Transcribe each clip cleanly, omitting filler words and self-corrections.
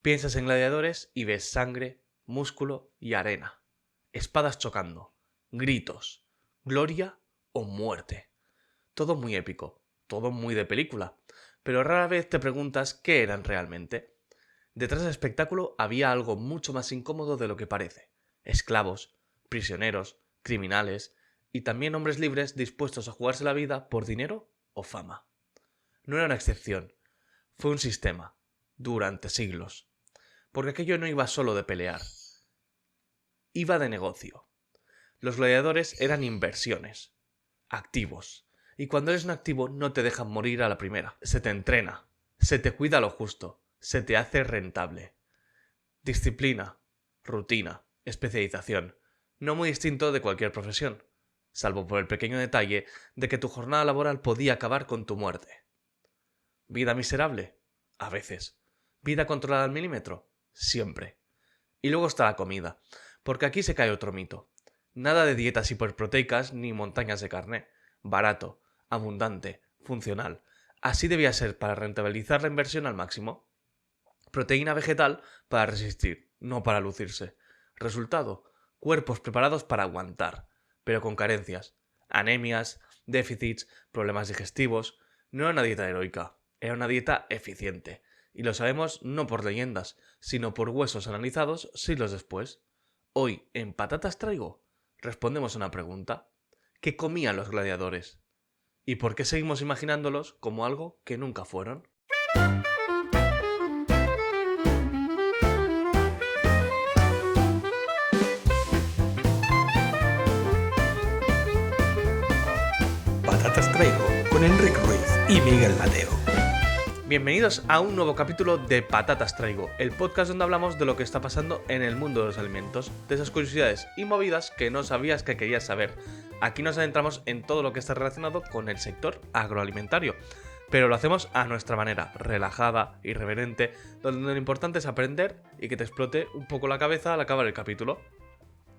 Piensas en gladiadores y ves sangre, músculo y arena. Espadas chocando, gritos, gloria o muerte. Todo muy épico, todo muy de película, pero rara vez te preguntas qué eran realmente. Detrás del espectáculo había algo mucho más incómodo de lo que parece. Esclavos, prisioneros, criminales y también hombres libres dispuestos a jugarse la vida por dinero o fama. No era una excepción, fue un sistema, durante siglos. Porque aquello no iba solo de pelear, iba de negocio. Los gladiadores eran inversiones, activos. Y cuando eres un activo no te dejan morir a la primera. Se te entrena, se te cuida lo justo, se te hace rentable. Disciplina, rutina, especialización. No muy distinto de cualquier profesión, salvo por el pequeño detalle de que tu jornada laboral podía acabar con tu muerte. ¿Vida miserable? A veces. ¿Vida controlada al milímetro? Siempre. Y luego está la comida, porque aquí se cae otro mito. Nada de dietas hiperproteicas ni montañas de carne. Barato, abundante, funcional. Así debía ser para rentabilizar la inversión al máximo. Proteína vegetal para resistir, no para lucirse. Resultado, cuerpos preparados para aguantar, pero con carencias. Anemias, déficits, problemas digestivos. No era una dieta heroica, era una dieta eficiente. Y lo sabemos no por leyendas, sino por huesos analizados siglos después. Hoy, en Patatas Traigo, respondemos a una pregunta. ¿Qué comían los gladiadores? ¿Y por qué seguimos imaginándolos como algo que nunca fueron? Patatas Traigo con Enrique Ruiz y Miguel Mateo. Bienvenidos a un nuevo capítulo de Patatas Traigo, el podcast donde hablamos de lo que está pasando en el mundo de los alimentos, de esas curiosidades y movidas que no sabías que querías saber. Aquí nos adentramos en todo lo que está relacionado con el sector agroalimentario, pero lo hacemos a nuestra manera, relajada, irreverente, donde lo importante es aprender y que te explote un poco la cabeza al acabar el capítulo.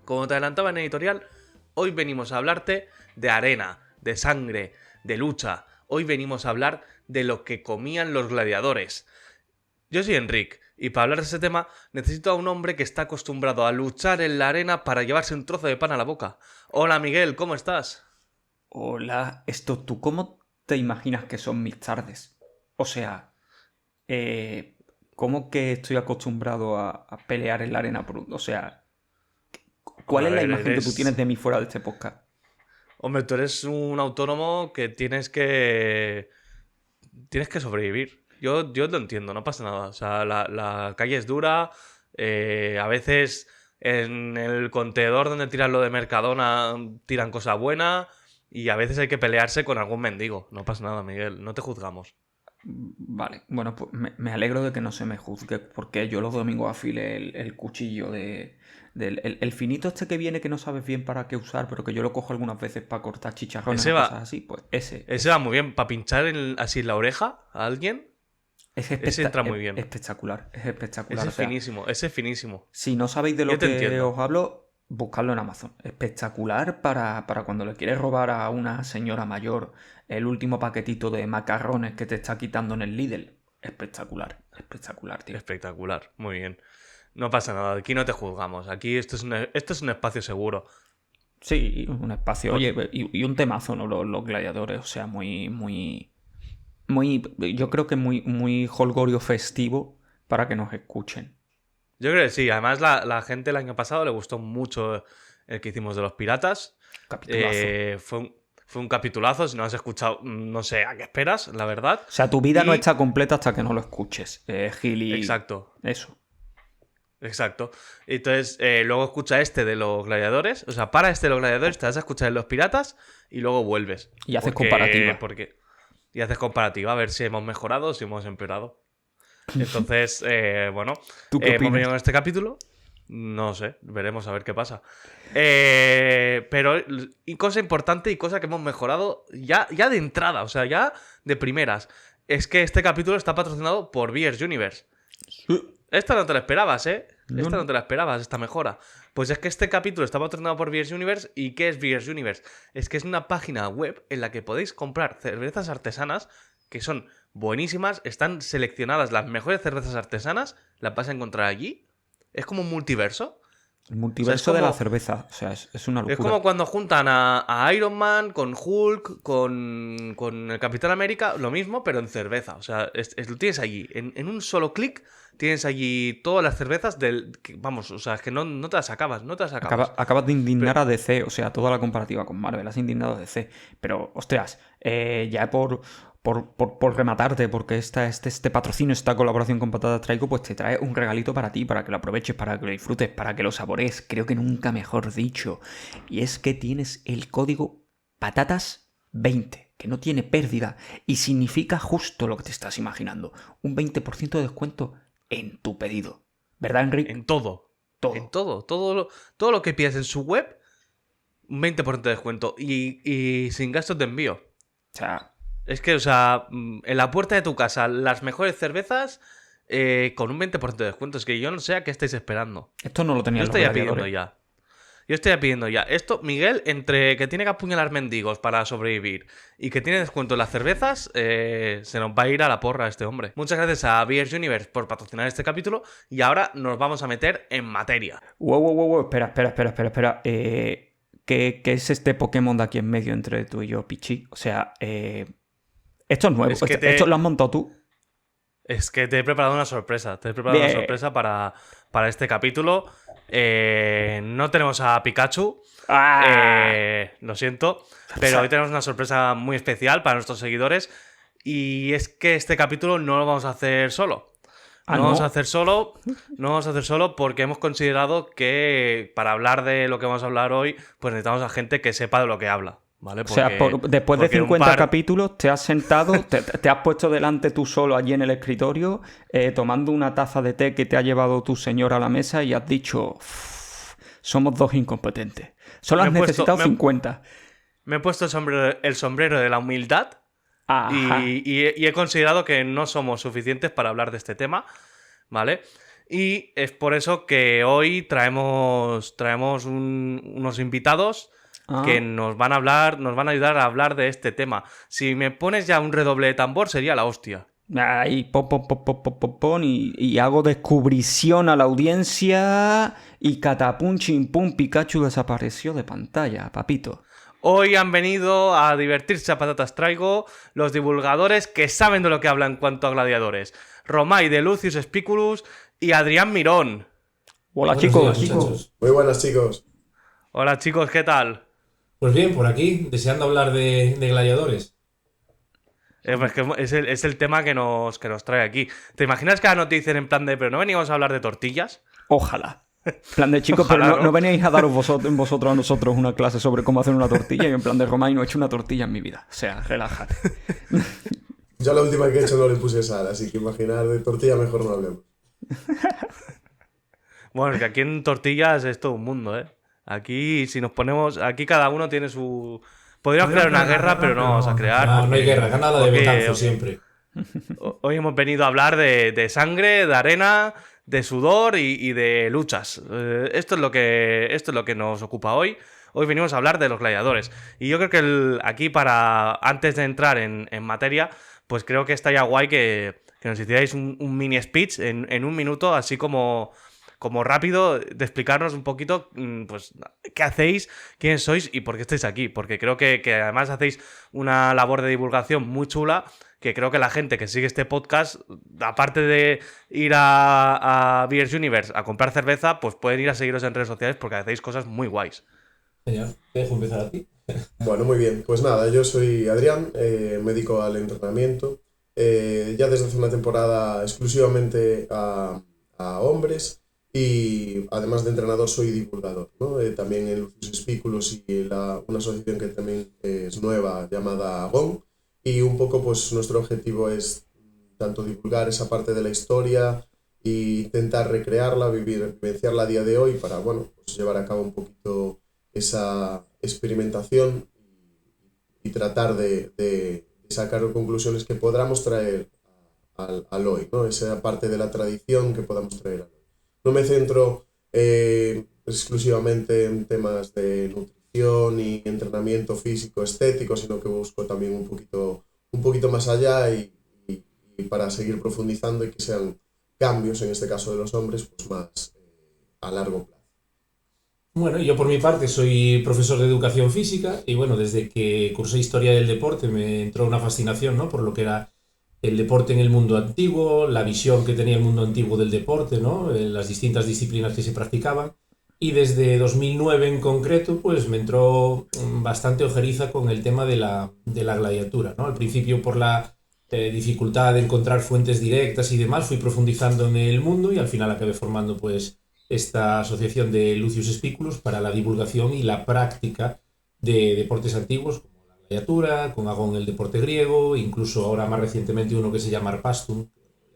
Como te adelantaba en el editorial, hoy venimos a hablarte de arena, de sangre, de lucha. Hoy venimos a hablar de lo que comían los gladiadores. Yo soy Enric, y para hablar de ese tema necesito a un hombre que está acostumbrado a luchar en la arena para llevarse un trozo de pan a la boca. Hola Miguel, ¿cómo estás? Hola, ¿tú cómo te imaginas que son mis tardes? O sea, ¿cómo que estoy acostumbrado a pelear en la arena? O sea, ¿cuál es la imagen que tú tienes de mí fuera de este podcast? Hombre, tú eres un autónomo que tienes que sobrevivir. Yo lo entiendo, no pasa nada. O sea, la calle es dura. A veces en el contenedor donde tiran lo de Mercadona tiran cosa buena. Y a veces hay que pelearse con algún mendigo. No pasa nada, Miguel. No te juzgamos. Vale, bueno, pues me alegro de que no se me juzgue, porque yo los domingos afile el cuchillo el finito este que viene que no sabes bien para qué usar, pero que yo lo cojo algunas veces para cortar chicharrones o cosas así, pues ese. Ese va muy bien, para pinchar así en la oreja a alguien. Ese entra muy bien. Es espectacular. Ese es finísimo, ese es finísimo. Si no sabéis de lo que os hablo, buscadlo en Amazon. Espectacular para cuando le quieres robar a una señora mayor el último paquetito de macarrones que te está quitando en el Lidl. Espectacular, tío. Espectacular, muy bien. No pasa nada, aquí no te juzgamos. Aquí esto es un espacio seguro. Sí, un espacio. Oye, y un temazo, ¿no? Los gladiadores, o sea, muy... Yo creo que muy holgorio festivo para que nos escuchen. Yo creo que sí. Además, la gente el año pasado le gustó mucho el que hicimos de los piratas. Capitulazo. Fue un capitulazo. Si no has escuchado, no sé a qué esperas, la verdad. O sea, tu vida no está completa hasta que no lo escuches, Gil. Exacto. Eso. Exacto. Entonces, luego escucha este de los gladiadores. O sea, para este de los gladiadores, te vas a escuchar de los piratas y luego vuelves. Y haces comparativa. Y haces comparativa a ver si hemos mejorado o si hemos empeorado. Entonces, bueno, hemos venido con este capítulo. No sé, veremos a ver qué pasa. Pero, y cosa importante y cosa que hemos mejorado ya de entrada, o sea, ya de primeras, es que este capítulo está patrocinado por Beers Universe. Esta no te la esperabas, ¿eh? Esta no te la esperabas, esta mejora. Pues es que este capítulo está patrocinado por Beers Universe. ¿Y qué es Beers Universe? Es que es una página web en la que podéis comprar cervezas artesanas que son buenísimas, están seleccionadas las mejores cervezas artesanas, las vas a encontrar allí. Es como un multiverso. El multiverso de la cerveza, o sea, es una locura. Es como cuando juntan a Iron Man con Hulk, con el Capitán América, lo mismo, pero en cerveza. O sea, lo tienes allí. En un solo clic tienes allí todas las cervezas vamos, o sea, es que no te las acabas, no te las acabas. Acabas de indignar a DC, o sea, toda la comparativa con Marvel, has indignado a DC. Pero, ostras, ya por rematarte, porque este patrocinio, esta colaboración con Patatas Traigo, pues te trae un regalito para ti, para que lo aproveches, para que lo disfrutes, para que lo saborees. Creo que nunca mejor dicho. Y es que tienes el código PATATAS20, que no tiene pérdida y significa justo lo que te estás imaginando. Un 20% de descuento en tu pedido. ¿Verdad, Enrique? En todo. Todo. En todo. Todo lo que pidas en su web, un 20% de descuento. Y sin gastos de envío. O sea... Es que, o sea, en la puerta de tu casa, las mejores cervezas con un 20% de descuento. Es que yo no sé a qué estáis esperando. Esto no lo tenía Yo los estoy pidiendo gladiadores. ya. Yo estoy pidiendo ya. Esto, Miguel, entre que tiene que apuñalar mendigos para sobrevivir y que tiene descuento en las cervezas, se nos va a ir a la porra este hombre. Muchas gracias a Beers Universe por patrocinar este capítulo y ahora nos vamos a meter en materia. Wow. Espera. ¿Qué es este Pokémon de aquí en medio entre tú y yo, Pichi? O sea, esto es nuevo. Es que ¿Esto lo has montado tú? Es que te he preparado una sorpresa. Te he preparado una sorpresa para este capítulo. No tenemos a Pikachu. Lo siento. Pero hoy tenemos una sorpresa muy especial para nuestros seguidores. Y es que este capítulo no lo vamos a hacer solo. No vamos a hacer solo porque hemos considerado que para hablar de lo que vamos a hablar hoy, pues necesitamos a gente que sepa de lo que habla. ¿Vale? Porque, o sea, después de 50 capítulos te has sentado, te has puesto delante tú solo allí en el escritorio, tomando una taza de té que te ha llevado tu señora a la mesa y has dicho, somos dos incompetentes. Solo has necesitado 50. Me he puesto el sombrero de la humildad y he considerado que no somos suficientes para hablar de este tema, ¿vale? Y es por eso que hoy traemos unos invitados que nos van a ayudar a hablar de este tema. Si me pones ya un redoble de tambor, sería la hostia. Ahí, y hago descubrición a la audiencia y catapum, chimpum, Pikachu desapareció de pantalla, papito. Hoy han venido a divertirse a Patatas Traigo los divulgadores que saben de lo que hablan en cuanto a gladiadores. Romay de Lucius Spiculus y Adrián Mirón. Hola, chicos. Muy buenas, chicos. Hola, chicos, ¿qué tal? Pues bien, por aquí, deseando hablar de gladiadores. Es el tema que nos trae aquí. ¿Te imaginas que ahora nos dicen en plan de, pero no veníamos a hablar de tortillas? Ojalá. En plan de chicos, Ojalá, pero no veníais a daros vosotros a nosotros una clase sobre cómo hacer una tortilla y en plan de Romay no he hecho una tortilla en mi vida. O sea, relájate. Yo la última que he hecho no le puse sal, así que imaginar de tortilla mejor no hablemos. Bueno, es que aquí en tortillas es todo un mundo, ¿eh? Aquí, si nos ponemos... Aquí cada uno tiene su... Podríamos crear una guerra, pero no vamos a crear. No hay guerra, gana la de Betanzo siempre. Hoy hemos venido a hablar de sangre, de arena, de sudor y de luchas. Esto es lo que nos ocupa hoy. Hoy venimos a hablar de los gladiadores. Y yo creo que aquí antes de entrar en materia, pues creo que estaría guay que nos hicierais un mini speech en un minuto, así como rápido, de explicarnos un poquito, pues, qué hacéis, quiénes sois y por qué estáis aquí. Porque creo que además hacéis una labor de divulgación muy chula, que creo que la gente que sigue este podcast, aparte de ir a Beers Universe a comprar cerveza, pues pueden ir a seguiros en redes sociales porque hacéis cosas muy guays. Genial, te dejo empezar a ti. Bueno, muy bien. Pues nada, yo soy Adrián, me dedico al entrenamiento. Ya desde hace una temporada exclusivamente a hombres. Y además de entrenador soy divulgador, ¿no? También en Lucius Spiculus y una asociación que también es nueva llamada GON. Y un poco pues nuestro objetivo es tanto divulgar esa parte de la historia e intentar recrearla, vivenciarla a día de hoy para, bueno, pues llevar a cabo un poquito esa experimentación y tratar de sacar conclusiones que podamos traer al hoy, ¿no? Esa parte de la tradición que podamos traer al hoy. No me centro exclusivamente en temas de nutrición y entrenamiento físico estético, sino que busco también un poquito más allá y para seguir profundizando y que sean cambios, en este caso de los hombres, pues más a largo plazo. Bueno, yo por mi parte soy profesor de educación física y bueno, desde que cursé historia del deporte me entró una fascinación, ¿no? Por lo que era el deporte en el mundo antiguo, la visión que tenía el mundo antiguo del deporte, ¿no? Las distintas disciplinas que se practicaban. Y desde 2009 en concreto, pues me entró bastante ojeriza con el tema de la gladiatura, ¿no? Al principio por la dificultad de encontrar fuentes directas y demás, fui profundizando en el mundo y al final acabé formando pues esta asociación de Lucius Spiculus para la divulgación y la práctica de deportes antiguos como la gladiatura, con Agón el deporte griego, incluso ahora más recientemente uno que se llama Arpastum,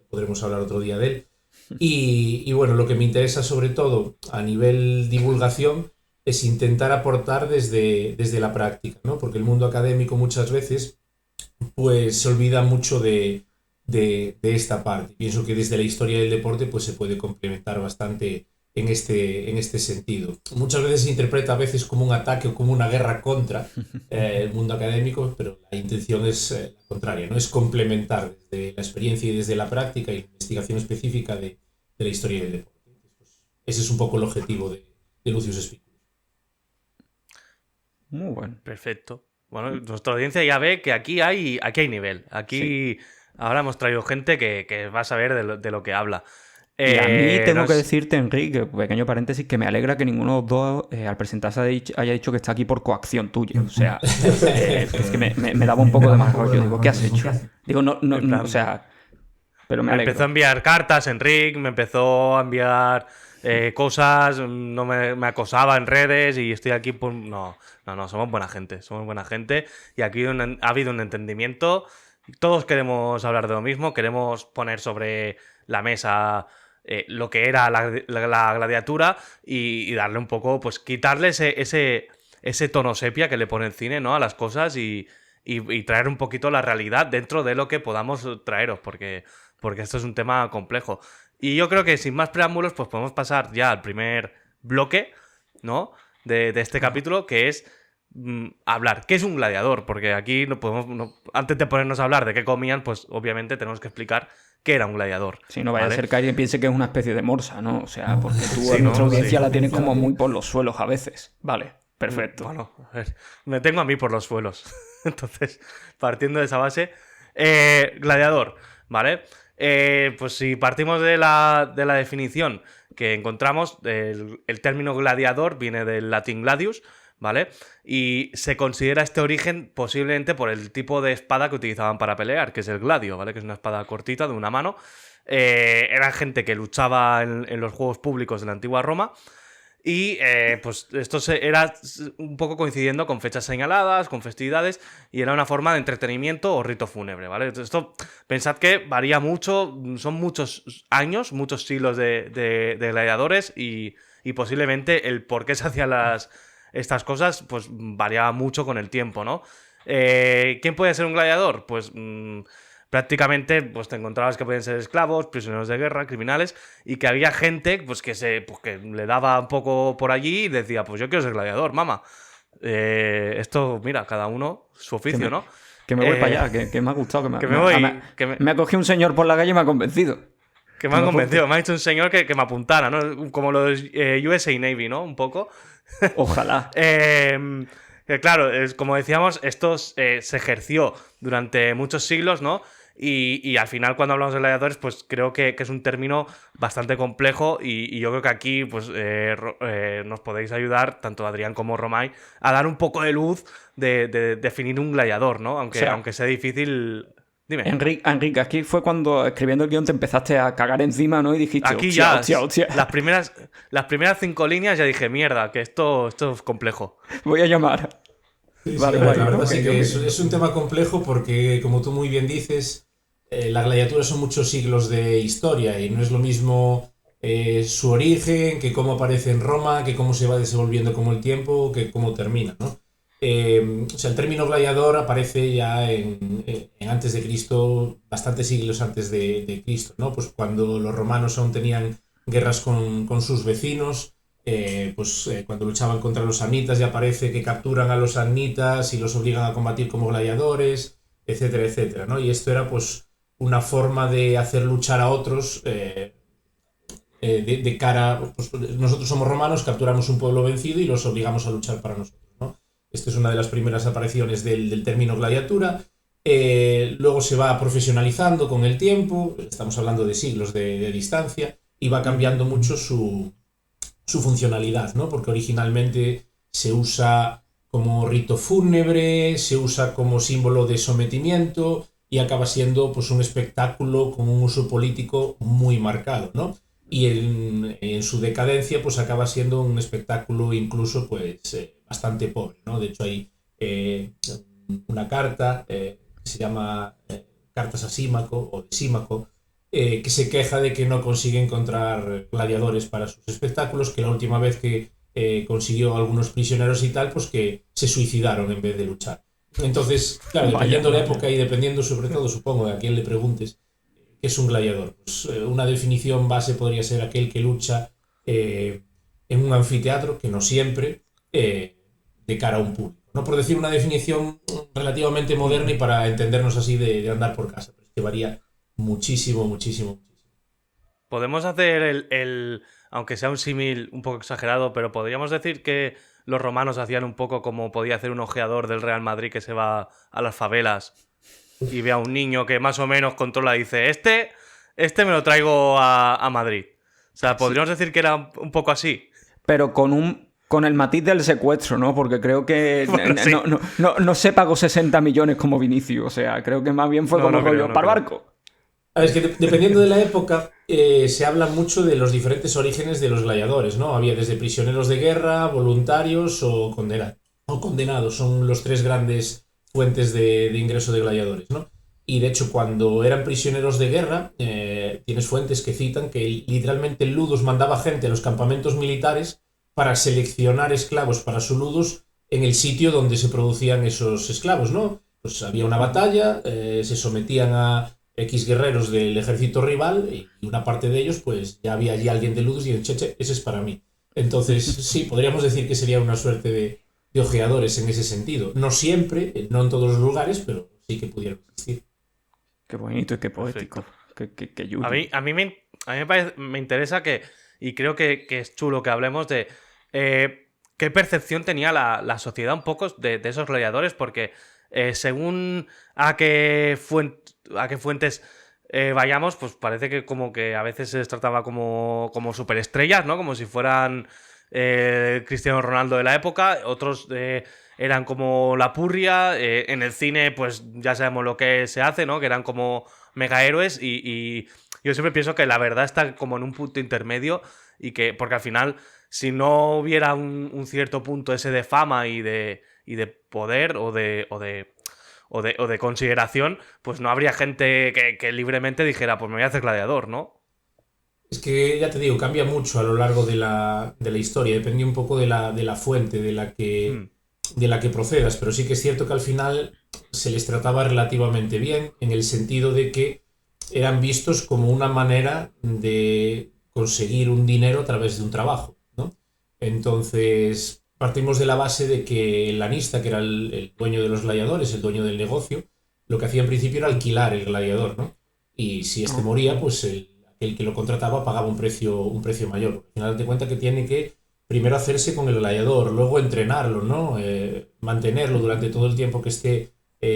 podremos hablar otro día de él. Y bueno, lo que me interesa sobre todo a nivel divulgación es intentar aportar desde la práctica, ¿no? Porque el mundo académico muchas veces pues se olvida mucho de esta parte. Pienso que desde la historia del deporte pues se puede complementar bastante en este sentido. Muchas veces se interpreta a veces como un ataque o como una guerra contra el mundo académico, pero la intención es la contraria, ¿no? Es complementar desde la experiencia y desde la práctica y la investigación específica de la historia del deporte. Pues ese es un poco el objetivo de Lucius Spiculus. Muy bueno. Perfecto. Bueno, nuestra audiencia ya ve que aquí hay nivel. Aquí ahora hemos traído gente que va a saber de lo que habla. Y a mí tengo que decirte, Enrique, pequeño paréntesis, que me alegra que ninguno de los dos al presentarse haya dicho que está aquí por coacción tuya. O sea, es que me daba un poco de más rollo. Digo, ¿qué has hecho? Digo, no, o sea, pero me alegro. Me empezó a enviar cartas, Enrique, me empezó a enviar cosas, no me acosaba en redes y estoy aquí por... No, somos buena gente y aquí ha habido un entendimiento. Todos queremos hablar de lo mismo, queremos poner sobre la mesa lo que era la gladiatura y darle un poco, pues quitarle ese tono sepia que le pone el cine, ¿no? A las cosas y traer un poquito la realidad dentro de lo que podamos traeros, porque esto es un tema complejo. Y yo creo que sin más preámbulos, pues podemos pasar ya al primer bloque, ¿no? De este capítulo, que es hablar qué es un gladiador, porque aquí antes de ponernos a hablar de qué comían, pues obviamente tenemos que explicar qué era un gladiador. Sí, no vaya a ser que alguien piense que es una especie de morsa, ¿no? O sea, porque tú Sí, en nuestra audiencia sí. la tienes como muy por los suelos a veces. Vale, perfecto. Bueno, a ver, me tengo a mí por los suelos. Entonces, partiendo de esa base, gladiador, ¿vale? Pues si partimos de la definición que encontramos, el término gladiador viene del latín gladius, ¿vale? Y se considera este origen posiblemente por el tipo de espada que utilizaban para pelear, que es el gladio, ¿vale? Que es una espada cortita de una mano. Era gente que luchaba en los juegos públicos de la antigua Roma. Y pues esto era un poco coincidiendo con fechas señaladas, con festividades, y era una forma de entretenimiento o rito fúnebre, ¿vale? Esto, pensad que varía mucho, son muchos años, muchos siglos de gladiadores y posiblemente el por qué se hacían estas cosas pues variaba mucho con el tiempo, ¿no? ¿Quién puede ser un gladiador? Pues prácticamente pues te encontrabas que podían ser esclavos, prisioneros de guerra, criminales, y que había gente pues que le daba un poco por allí y decía, pues yo quiero ser gladiador, mamá. Esto, mira, cada uno su oficio, ¿no? Que me voy para allá, que me ha gustado. Me ha cogido un señor por la calle y me ha convencido. Que me han convencido, me ha dicho un señor que me apuntara, ¿no? Como los USA Navy, ¿no? Un poco. Ojalá. Claro, como decíamos, esto se ejerció durante muchos siglos, ¿no? Y al final, cuando hablamos de gladiadores, pues creo que es un término bastante complejo y yo creo que aquí pues nos podéis ayudar, tanto Adrián como Romay, a dar un poco de luz de definir un gladiador, ¿no? Aunque sea difícil... Dime. Enrique, aquí fue cuando escribiendo el guión te empezaste a cagar encima, ¿no? Y dijiste, aquí hostia. Las primeras 5 líneas ya dije, mierda, que esto es complejo. Voy a llamar. Sí, vale, la verdad okay, sí que es un tema complejo porque, como tú muy bien dices, la gladiatura son muchos siglos de historia y no es lo mismo su origen, que cómo aparece en Roma, que cómo se va desenvolviendo con el tiempo, que cómo termina, ¿no? O sea, el término gladiador aparece ya en antes de Cristo, bastantes siglos antes de Cristo, ¿no? Pues cuando los romanos aún tenían guerras con sus vecinos, cuando luchaban contra los samnitas ya aparece que capturan a los samnitas y los obligan a combatir como gladiadores, etcétera, etcétera, ¿no? Y esto era pues una forma de hacer luchar a otros de cara, pues nosotros somos romanos, capturamos un pueblo vencido y los obligamos a luchar para nosotros, ¿no? Esta es una de las primeras apariciones del término gladiatura. Luego se va profesionalizando con el tiempo, estamos hablando de siglos de distancia, y va cambiando mucho su funcionalidad, ¿no? Porque originalmente se usa como rito fúnebre, se usa como símbolo de sometimiento y acaba siendo pues un espectáculo con un uso político muy marcado, ¿no? Y en su decadencia pues acaba siendo un espectáculo incluso pues bastante pobre, ¿no? De hecho hay una carta que se llama Cartas a Símaco o de Símaco, que se queja de que no consigue encontrar gladiadores para sus espectáculos, que la última vez que consiguió algunos prisioneros y tal, pues que se suicidaron en vez de luchar. Entonces, claro, dependiendo de la época y dependiendo sobre todo, supongo, de a quién le preguntes, ¿qué es un gladiador? Pues una definición base podría ser aquel que lucha en un anfiteatro, que no siempre, de cara a un público. No por decir una definición relativamente moderna y para entendernos así de andar por casa, pero es que varía muchísimo, muchísimo, muchísimo. Podemos hacer aunque sea un símil un poco exagerado, pero podríamos decir que los romanos hacían un poco como podía hacer un ojeador del Real Madrid que se va a las favelas y ve a un niño que más o menos controla y dice, este me lo traigo a Madrid. O sea, podríamos decir que era un poco así. Pero con el matiz del secuestro, ¿no? Porque creo que Bueno, sí. no se pagó 60 millones como Vinicius. O sea, creo que más bien fue como rollo para el barco. A ver, es que dependiendo de la época, se habla mucho de los diferentes orígenes de los gladiadores, ¿no? Había desde prisioneros de guerra, voluntarios o condenados. Son los tres grandes fuentes de ingreso de gladiadores, ¿no? Y de hecho, cuando eran prisioneros de guerra, tienes fuentes que citan que literalmente el Ludus mandaba gente a los campamentos militares para seleccionar esclavos para su Ludus en el sitio donde se producían esos esclavos, ¿no? Pues había una batalla, se sometían a X guerreros del ejército rival y una parte de ellos, pues ya había allí alguien de Ludus y el cheche, ese es para mí. Entonces, sí, podríamos decir que sería una suerte de ojeadores en ese sentido. No siempre, no en todos los lugares, pero sí que pudieron existir. Qué bonito y qué poético. Qué yuyu. A mí me interesa y creo que es chulo que hablemos de qué percepción tenía la sociedad un poco de esos gladiadores, porque según a qué fuentes vayamos, pues parece que como que a veces se les trataba como superestrellas, ¿no? Como si fueran Cristiano Ronaldo de la época, otros eran como la purria, en el cine pues ya sabemos lo que se hace, ¿no? Que eran como megahéroes y yo siempre pienso que la verdad está como en un punto intermedio y que, porque al final, si no hubiera un cierto punto ese de fama y de poder o de consideración, pues no habría gente que libremente dijera, pues me voy a hacer gladiador, ¿no? Es que, ya te digo, cambia mucho a lo largo de la historia, depende un poco de la fuente de la que procedas, pero sí que es cierto que al final se les trataba relativamente bien, en el sentido de que eran vistos como una manera de conseguir un dinero a través de un trabajo, ¿no? Entonces, partimos de la base de que el lanista, que era el dueño de los gladiadores, el dueño del negocio, lo que hacía en principio era alquilar el gladiador, ¿no? Y si este moría, pues el que lo contrataba pagaba un precio mayor. Al final te cuenta que tiene que primero hacerse con el gladiador, luego entrenarlo, ¿no? Mantenerlo durante todo el tiempo que esté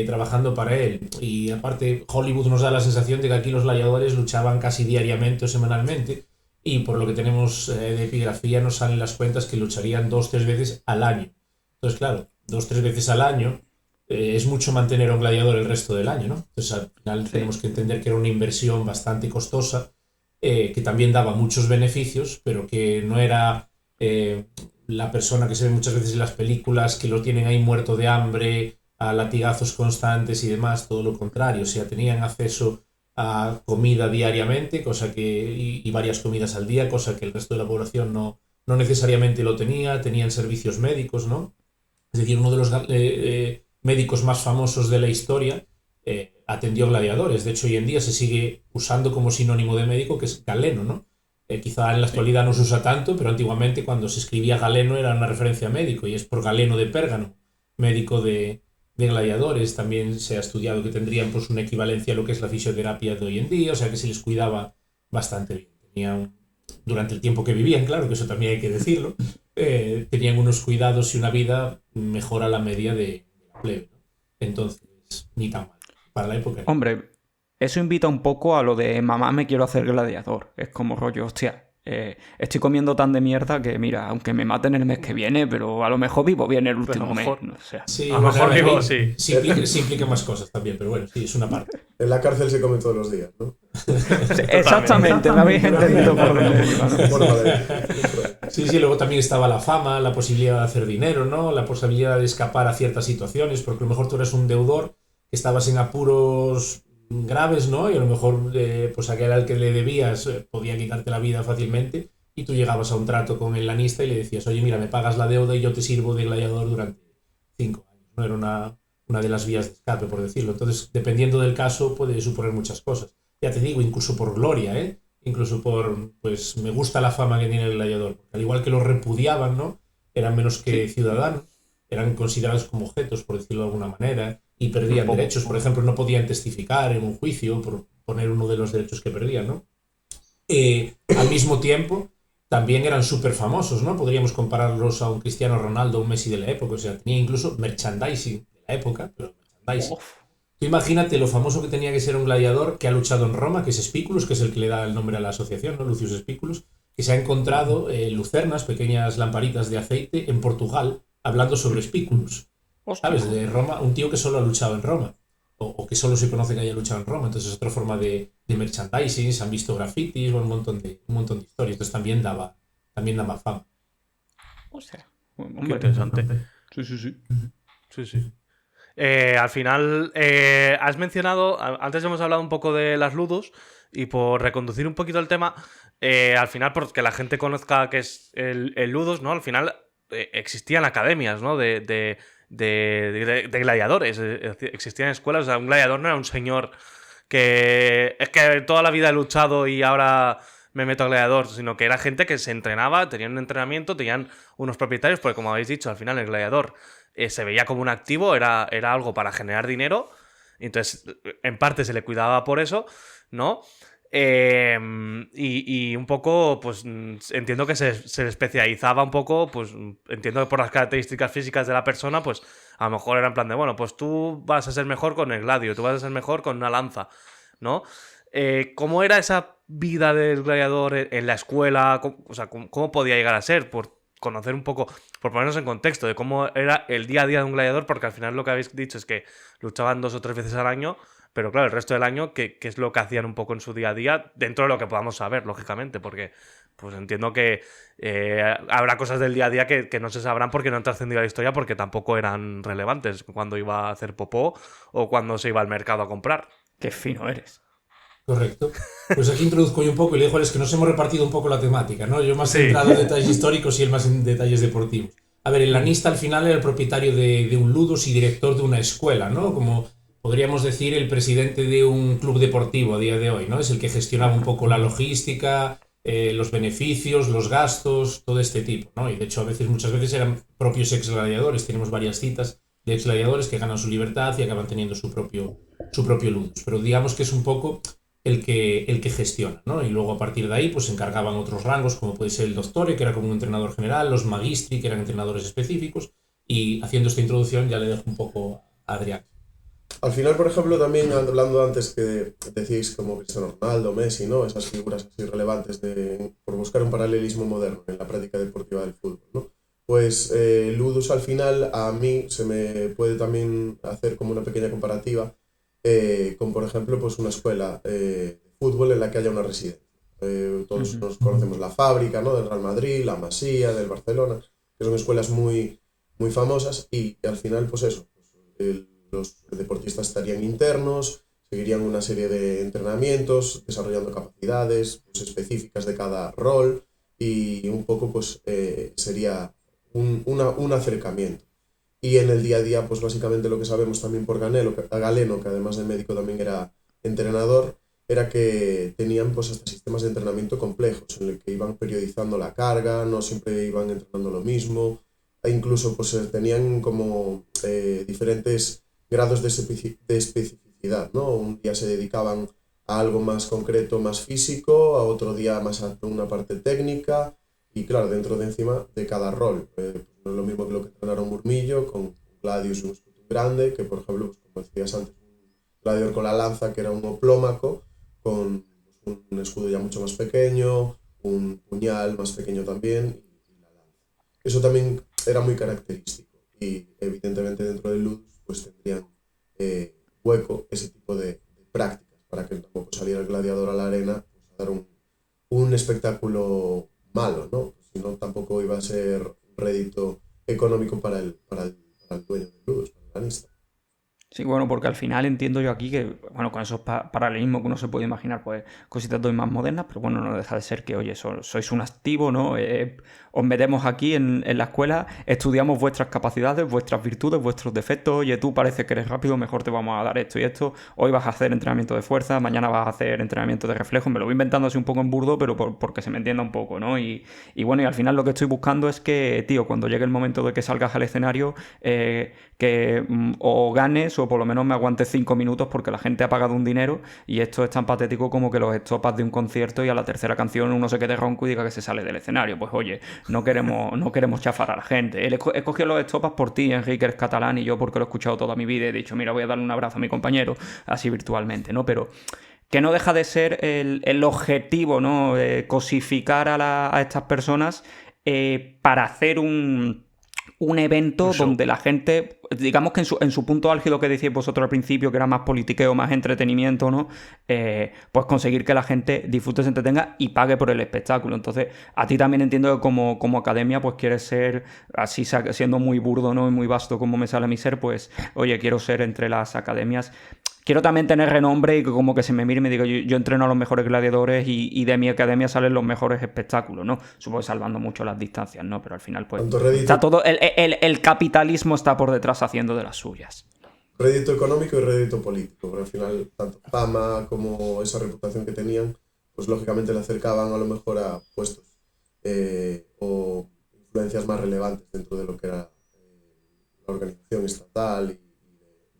trabajando para él. Y aparte, Hollywood nos da la sensación de que aquí los gladiadores luchaban casi diariamente o semanalmente, y por lo que tenemos de epigrafía nos salen las cuentas que lucharían 2-3 veces al año. Entonces, claro, 2-3 veces al año es mucho mantener a un gladiador el resto del año, ¿no? Entonces, al final tenemos que entender que era una inversión bastante costosa, que también daba muchos beneficios, pero que no era la persona que se ve muchas veces en las películas, que lo tienen ahí muerto de hambre, a latigazos constantes y demás, todo lo contrario. O sea, tenían acceso a comida diariamente, cosa que y varias comidas al día, cosa que el resto de la población no necesariamente lo tenía. Tenían servicios médicos, ¿no? Es decir, uno de los médicos más famosos de la historia atendió gladiadores. De hecho, hoy en día se sigue usando como sinónimo de médico, que es Galeno, ¿no? Quizá en la actualidad no se usa tanto, pero antiguamente cuando se escribía Galeno era una referencia a médico, y es por Galeno de Pérgamo, médico de de gladiadores también se ha estudiado que tendrían pues una equivalencia a lo que es la fisioterapia de hoy en día, o sea que se les cuidaba bastante bien. Tenían, durante el tiempo que vivían, claro, que eso también hay que decirlo, tenían unos cuidados y una vida mejor a la media de la plebe, ¿no? Entonces, ni tan mal. Para la época. Hombre, eso invita un poco a lo de mamá me quiero hacer gladiador. Es como rollo, hostia, estoy comiendo tan de mierda que mira, aunque me maten el mes que viene, pero a lo mejor vivo bien el último mes. No, o sea, Sí, a lo mejor vivo, sí. Sí implica más cosas también, pero bueno, sí, es una parte. En la cárcel se come todos los días, ¿no? exactamente, me habéis entendido por dónde iba, ¿no? Bueno, vale. Sí, luego también estaba la fama, la posibilidad de hacer dinero, ¿no? La posibilidad de escapar a ciertas situaciones, porque a lo mejor tú eres un deudor que estabas en apuros graves, ¿no? Y a lo mejor pues aquel al que le debías podía quitarte la vida fácilmente y tú llegabas a un trato con el lanista y le decías, oye, mira, me pagas la deuda y yo te sirvo de gladiador durante 5 años, ¿no? Era una de las vías de escape, por decirlo. Entonces, dependiendo del caso, puede suponer muchas cosas. Ya te digo, incluso por gloria, ¿eh? Incluso por, pues, me gusta la fama que tiene el gladiador. Al igual que los repudiaban, ¿no? Eran menos que ciudadanos, eran considerados como objetos, por decirlo de alguna manera, y perdían derechos. Por ejemplo, no podían testificar en un juicio, por poner uno de los derechos que perdían, ¿no? Al mismo tiempo, también eran súper famosos, ¿no? Podríamos compararlos a un Cristiano Ronaldo, un Messi de la época. O sea, tenía incluso merchandising de la época, pero merchandising. Tú imagínate lo famoso que tenía que ser un gladiador que ha luchado en Roma, que es Spículos, que es el que le da el nombre a la asociación, ¿no? Lucius Spículos, que se ha encontrado lucernas, pequeñas lamparitas de aceite en Portugal, hablando sobre Spículos. ¿Sabes? De Roma, un tío que solo ha luchado en Roma, o que solo se conoce que haya luchado en Roma. Entonces es otra forma de merchandising, se han visto grafitis, un montón de historias. Entonces también daba fama. O sea, Qué interesante. Sí. Al final, has mencionado, antes hemos hablado un poco de las ludos, y por reconducir un poquito el tema, al final, porque la gente conozca qué es el ludos, ¿no? Al final existían academias, ¿no? De gladiadores, existían escuelas. O sea, un gladiador no era un señor que es que toda la vida he luchado y ahora me meto a gladiador, sino que era gente que se entrenaba, tenían un entrenamiento, tenían unos propietarios, porque como habéis dicho, al final el gladiador se veía como un activo, era algo para generar dinero, entonces en parte se le cuidaba por eso, ¿no? Y un poco, pues entiendo que se especializaba un poco, pues entiendo que por las características físicas de la persona, pues a lo mejor era en plan de, bueno, pues tú vas a ser mejor con el gladio, tú vas a ser mejor con una lanza, ¿no? ¿Cómo era esa vida del gladiador en la escuela? O sea, ¿cómo podía llegar a ser? Por conocer un poco, por ponernos en contexto de cómo era el día a día de un gladiador, porque al final lo que habéis dicho es que luchaban 2 o 3 veces al año, pero claro, el resto del año, ¿qué es lo que hacían un poco en su día a día? Dentro de lo que podamos saber, lógicamente, porque pues entiendo que habrá cosas del día a día que no se sabrán porque no han trascendido a la historia, porque tampoco eran relevantes cuando iba a hacer popó o cuando se iba al mercado a comprar. Qué fino eres. Correcto. Pues aquí introduzco yo un poco y le digo, es que nos hemos repartido un poco la temática, ¿no? Yo más centrado en detalles históricos y él más en detalles deportivos. A ver, el lanista al final era el propietario de un ludos y director de una escuela, ¿no? Como podríamos decir el presidente de un club deportivo a día de hoy, ¿no? Es el que gestionaba un poco la logística, los beneficios, los gastos, todo este tipo, ¿no? Y de hecho muchas veces eran propios ex gladiadores. Tenemos varias citas de ex gladiadores que ganan su libertad y acaban teniendo su propio ludos. Pero digamos que es un poco el que gestiona, ¿no? Y luego a partir de ahí pues se encargaban otros rangos, como puede ser el doctore, que era como un entrenador general, los magistri, que eran entrenadores específicos, y haciendo esta introducción ya le dejo un poco a Adrián. Al final, por ejemplo, también hablando antes que decíais como Cristiano Ronaldo, Messi, ¿no? Esas figuras así relevantes por buscar un paralelismo moderno en la práctica deportiva del fútbol, ¿no? Pues ludos al final a mí se me puede también hacer como una pequeña comparativa con, por ejemplo, pues una escuela de fútbol en la que haya una residencia. Todos nos conocemos la Fábrica, ¿no? Del Real Madrid, la Masía, del Barcelona, que son escuelas muy, muy famosas y al final, pues eso, los deportistas estarían internos, seguirían una serie de entrenamientos, desarrollando capacidades pues, específicas de cada rol y un poco pues sería un acercamiento. Y en el día a día, pues básicamente lo que sabemos también por Galeno, que además de médico también era entrenador, era que tenían pues hasta sistemas de entrenamiento complejos, en el que iban periodizando la carga, no siempre iban entrenando lo mismo, e incluso pues tenían como diferentes grados de especificidad, ¿no? Un día se dedicaban a algo más concreto, más físico, a otro día más a una parte técnica, y claro, dentro de encima de cada rol. Pues no es lo mismo que lo que entrenara un Murmillo con Gladius, un escudo grande, que por ejemplo, pues, como decías antes, un gladiador con la lanza, que era un oplómaco, con pues, un escudo ya mucho más pequeño, un puñal más pequeño también, y la lanza. Eso también era muy característico, y evidentemente dentro del Ludus pues tendrían hueco ese tipo de prácticas, para que tampoco saliera el gladiador a la arena pues, a dar un espectáculo malo, ¿no? Si no, tampoco iba a ser un rédito económico para el dueño del Ludus, para el organista. Sí, bueno, porque al final entiendo yo aquí que, bueno, con esos paralelismos que uno se puede imaginar, pues cositas doy más modernas, pero bueno, no deja de ser que, oye, sois un activo, ¿no? Os metemos aquí en la escuela, estudiamos vuestras capacidades, vuestras virtudes, vuestros defectos. Oye, tú parece que eres rápido, mejor te vamos a dar esto y esto. Hoy vas a hacer entrenamiento de fuerza, mañana vas a hacer entrenamiento de reflejo. Me lo voy inventando así un poco en burdo, pero porque se me entienda un poco, ¿no? Y bueno, y al final lo que estoy buscando es que, tío, cuando llegue el momento de que salgas al escenario, que o ganes o por lo menos me aguantes 5 minutos porque la gente ha pagado un dinero y esto es tan patético como que los estopas de un concierto y a la tercera canción uno se quede ronco y diga que se sale del escenario. Pues oye, no queremos chafar a la gente. He cogido los estopas por ti, Enrique, eres catalán, y yo porque lo he escuchado toda mi vida y he dicho, mira, voy a darle un abrazo a mi compañero así virtualmente, ¿no? Pero que no deja de ser el objetivo, ¿no? Cosificar a estas personas para hacer un evento donde la gente, digamos que en su punto álgido que decíais vosotros al principio, que era más politiqueo, más entretenimiento, ¿no? Pues conseguir que la gente disfrute, se entretenga y pague por el espectáculo. Entonces, a ti también entiendo que como academia, pues quieres ser, así siendo muy burdo, ¿no? Y muy vasto como me sale a mi ser, pues, oye, quiero ser entre las academias. Quiero también tener renombre y que como que se me mire y me diga, yo entreno a los mejores gladiadores y de mi academia salen los mejores espectáculos, ¿no? Supongo que salvando mucho las distancias, ¿no? Pero al final, pues, Tanto rédito, está todo, el capitalismo está por detrás haciendo de las suyas. rédito económico y rédito político, pero al final tanto fama como esa reputación que tenían, pues lógicamente le acercaban a lo mejor a puestos o influencias más relevantes dentro de lo que era la organización estatal y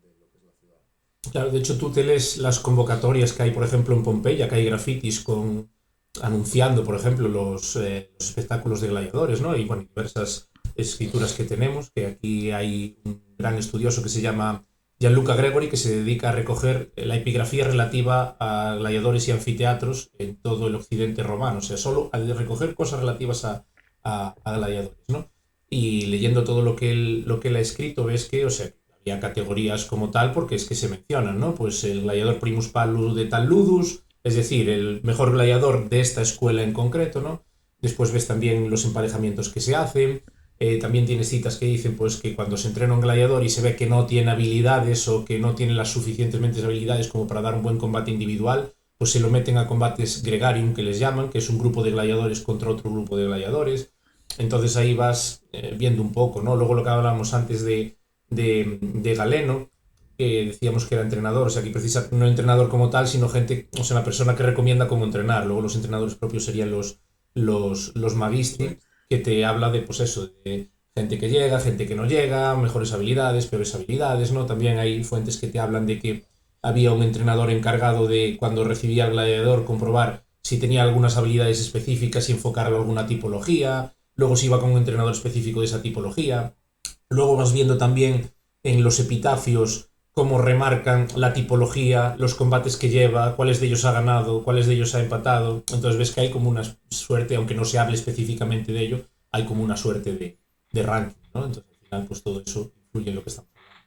de lo que es la ciudad. Claro, de hecho tú te lees las convocatorias que hay, por ejemplo, en Pompeya, que hay grafitis anunciando, por ejemplo, los espectáculos de gladiadores, ¿no? Y bueno, diversas escrituras que tenemos, que aquí hay un gran estudioso que se llama Gianluca Gregori, que se dedica a recoger la epigrafía relativa a gladiadores y anfiteatros en todo el occidente romano, o sea, solo a recoger cosas relativas a gladiadores, ¿no? Y leyendo todo lo que él ha escrito, ves que, o sea, había categorías como tal, porque es que se mencionan, ¿no? Pues el gladiador primus palus de tal ludus, es decir, el mejor gladiador de esta escuela en concreto, ¿no? Después ves también los emparejamientos que se hacen. También tienes citas que dicen pues que cuando se entrena un gladiador y se ve que no tiene habilidades o que no tiene las suficientemente habilidades como para dar un buen combate individual, pues se lo meten a combates gregarium, que les llaman, que es un grupo de gladiadores contra otro grupo de gladiadores. Entonces ahí vas viendo un poco, ¿no? Luego lo que hablábamos antes de Galeno, que decíamos que era entrenador, o sea, que precisa no entrenador como tal, sino gente, o sea, la persona que recomienda cómo entrenar. Luego los entrenadores propios serían los magistri, que te habla de, pues eso, de gente que llega, gente que no llega, mejores habilidades, peores habilidades, ¿no? También hay fuentes que te hablan de que había un entrenador encargado de, cuando recibía al gladiador, comprobar si tenía algunas habilidades específicas y enfocarlo a alguna tipología. Luego se iba con un entrenador específico de esa tipología. Luego vas viendo también en los epitafios cómo remarcan la tipología, los combates que lleva, cuáles de ellos ha ganado, cuáles de ellos ha empatado. Entonces ves que hay como una suerte, aunque no se hable específicamente de ello, hay como una suerte de ranking, ¿no? Entonces al final pues todo eso influye en lo que estamos hablando.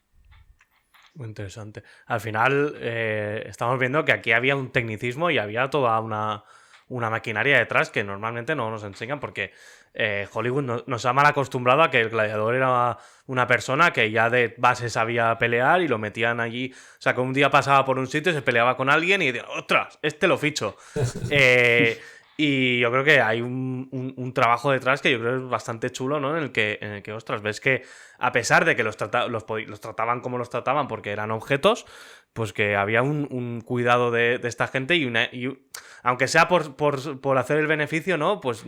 Muy interesante. Al final estamos viendo que aquí había un tecnicismo y había toda una maquinaria detrás que normalmente no nos enseñan porque Hollywood nos ha mal acostumbrado a que el gladiador era una persona que ya de base sabía pelear y lo metían allí. O sea, que un día pasaba por un sitio y se peleaba con alguien y decía, ¡ostras! Este lo ficho. Y yo creo que hay un trabajo detrás que yo creo es bastante chulo, ¿no? En el que ostras, ves que a pesar de que los trataban como los trataban porque eran objetos, pues que había un cuidado de esta gente y aunque sea por hacer el beneficio, ¿no? Pues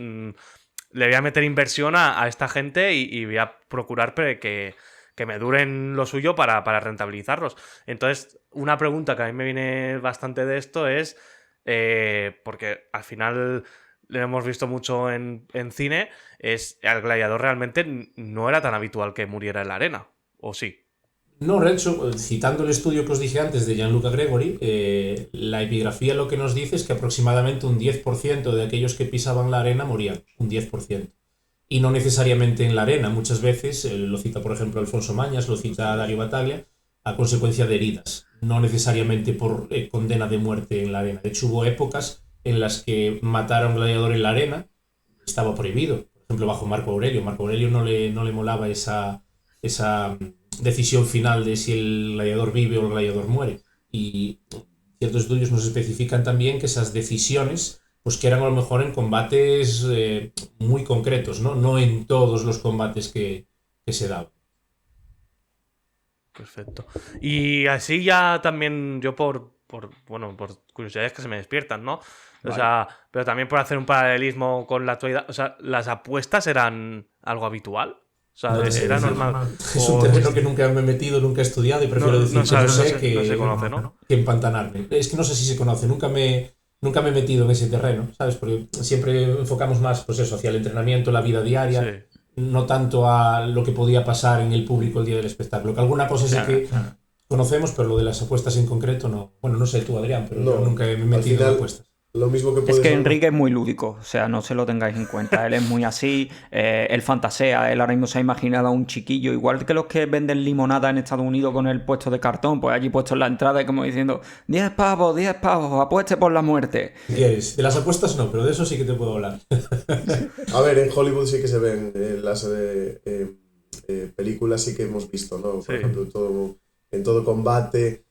le voy a meter inversión a esta gente y voy a procurar que que me duren lo suyo para rentabilizarlos. Entonces, una pregunta que a mí me viene bastante de esto es, porque al final lo hemos visto mucho en cine, es el gladiador realmente no era tan habitual que muriera en la arena, ¿o sí? No, de hecho, citando el estudio que os dije antes de Gianluca Gregori, la epigrafía lo que nos dice es que aproximadamente un 10% de aquellos que pisaban la arena morían, un 10%. Y no necesariamente en la arena, muchas veces, lo cita por ejemplo Alfonso Mañas, lo cita Dario Battaglia, a consecuencia de heridas, no necesariamente por condena de muerte en la arena. De hecho, hubo épocas en las que matar a un gladiador en la arena estaba prohibido. Por ejemplo, bajo Marco Aurelio. Marco Aurelio no le molaba esa decisión final de si el gladiador vive o el gladiador muere. Y ciertos estudios nos especifican también que esas decisiones pues que eran a lo mejor en combates muy concretos, ¿no? No en todos los combates que se daban. Perfecto. Y así ya también yo por curiosidades que se me despiertan, ¿no? O sea, pero también por hacer un paralelismo con la actualidad. O sea, ¿las apuestas eran algo habitual? O sea, No era normal. Es un terreno que nunca me he metido, nunca he estudiado y prefiero decir que no sé que se conoce, ¿no? Que empantanarme. Es que no sé si se conoce, nunca me he metido en ese terreno, ¿sabes? Porque siempre enfocamos más, pues eso, hacia el entrenamiento, la vida diaria, no tanto a lo que podía pasar en el público el día del espectáculo. Que alguna cosa sí que conocemos, pero lo de las apuestas en concreto no. Bueno, no sé tú, Adrián, pero yo nunca me he metido en apuestas. Lo mismo que es que Enrique es muy lúdico, o sea, no se lo tengáis en cuenta. Él es muy así, él fantasea, él ahora mismo se ha imaginado a un chiquillo, igual que los que venden limonada en Estados Unidos con el puesto de cartón, pues allí puesto en la entrada y como diciendo 10 pavos, apueste por la muerte. ¿Qué quieres? De las apuestas no, pero de eso sí que te puedo hablar. A ver, en Hollywood sí que se ven las películas, sí que hemos visto, ¿no? Por ejemplo, en todo combate,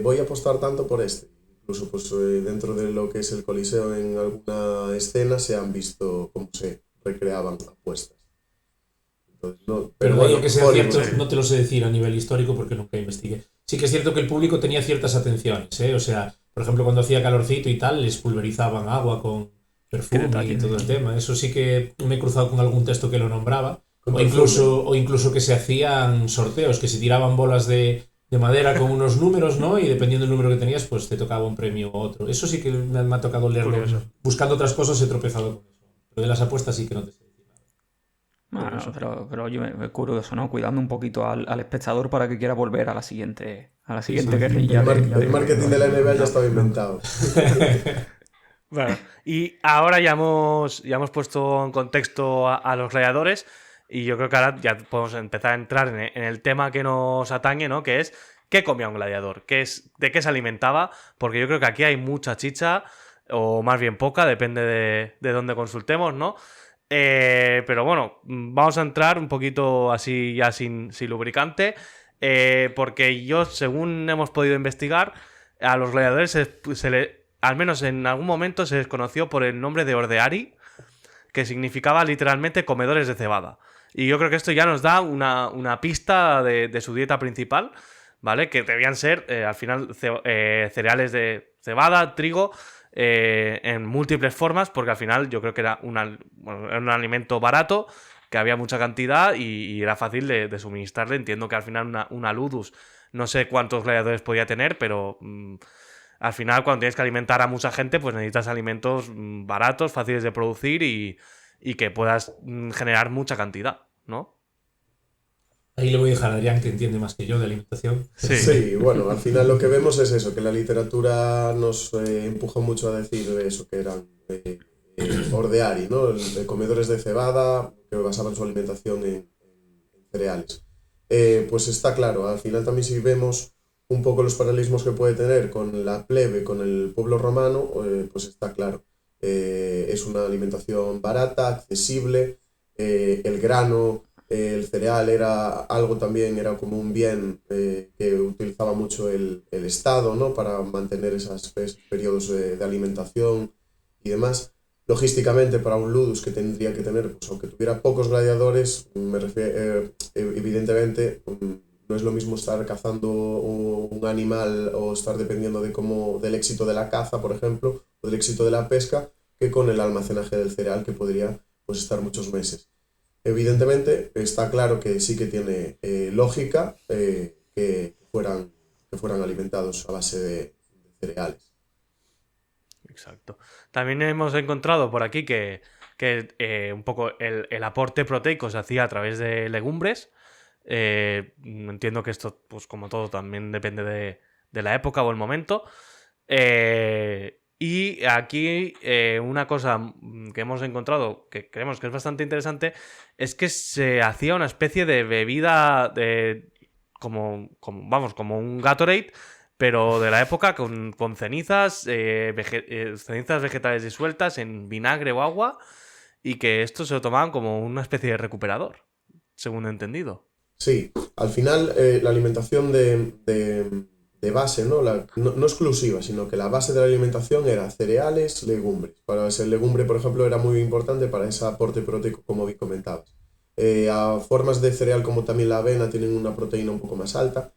voy a apostar tanto por este. Incluso pues, dentro de lo que es el Coliseo, en alguna escena se han visto cómo se recreaban apuestas. Entonces, no, pero bueno, que sea cierto, no te lo sé decir a nivel histórico porque nunca investigué. Sí que es cierto que el público tenía ciertas atenciones, ¿eh? O sea, por ejemplo, cuando hacía calorcito y tal, les pulverizaban agua con perfume y todo el tema. Eso sí que me he cruzado con algún texto que lo nombraba. O incluso que se hacían sorteos, que se tiraban bolas de madera con unos números, ¿no? Y dependiendo del número que tenías, pues te tocaba un premio u otro. Eso sí que me ha tocado leerlo. Curioso. Buscando otras cosas he tropezado con eso. Pero de las apuestas sí que no te sé decir nada. Bueno, pero oye, es curioso, ¿no? Cuidando un poquito al espectador para que quiera volver a la siguiente guerrilla. El marketing de la NBA ya estaba inventado. Bueno, y ahora ya hemos puesto en contexto a los gladiadores. Y yo creo que ahora ya podemos empezar a entrar en el tema que nos atañe, ¿no? Que es ¿qué comía un gladiador? ¿De qué se alimentaba? Porque yo creo que aquí hay mucha chicha, o más bien poca, depende de dónde consultemos, ¿no? Pero bueno, vamos a entrar un poquito así ya sin lubricante, porque yo, según hemos podido investigar, a los gladiadores al menos en algún momento se les conoció por el nombre de ordeari, que significaba literalmente comedores de cebada. Y yo creo que esto ya nos da una pista de su dieta principal, ¿vale? Que debían ser, al final, cereales de cebada, trigo, en múltiples formas, porque al final yo creo que era un alimento barato, que había mucha cantidad y era fácil de suministrarle. Entiendo que al final una ludus, no sé cuántos gladiadores podía tener, pero al final cuando tienes que alimentar a mucha gente, pues necesitas alimentos baratos, fáciles de producir y que puedas generar mucha cantidad, ¿no? Ahí le voy a dejar a Adrián, que entiende más que yo de alimentación. Sí, bueno, al final lo que vemos es eso, que la literatura nos empuja mucho a decir eso, que eran ordeari, ¿no? Comedores de cebada, que basaban su alimentación en cereales. Pues está claro, al final también si vemos un poco los paralelismos que puede tener con la plebe, con el pueblo romano, pues está claro. Es una alimentación barata, accesible, el grano, el cereal era algo también, era como un bien que utilizaba mucho el Estado, ¿no? Para mantener esos periodos de alimentación y demás. Logísticamente, para un ludus que tendría que tener, pues aunque tuviera pocos gladiadores, evidentemente no es lo mismo estar cazando un animal o estar dependiendo del éxito de la caza, por ejemplo, o del éxito de la pesca, que con el almacenaje del cereal, que podría pues estar muchos meses. Evidentemente, está claro que sí que tiene lógica que fueran alimentados a base de cereales. Exacto. También hemos encontrado por aquí que un poco el aporte proteico se hacía a través de legumbres. Entiendo que esto, pues como todo, también depende de la época o el momento. Y aquí una cosa que hemos encontrado que creemos que es bastante interesante es que se hacía una especie de bebida como un Gatorade, pero de la época con cenizas, cenizas vegetales disueltas en vinagre o agua, y que esto se lo tomaban como una especie de recuperador, según he entendido. Sí, al final la alimentación de base, ¿no? No exclusiva, sino que la base de la alimentación era cereales, legumbres. Para ese legumbre, por ejemplo, era muy importante para ese aporte proteico, como bien comentabas. A formas de cereal como también la avena tienen una proteína un poco más alta.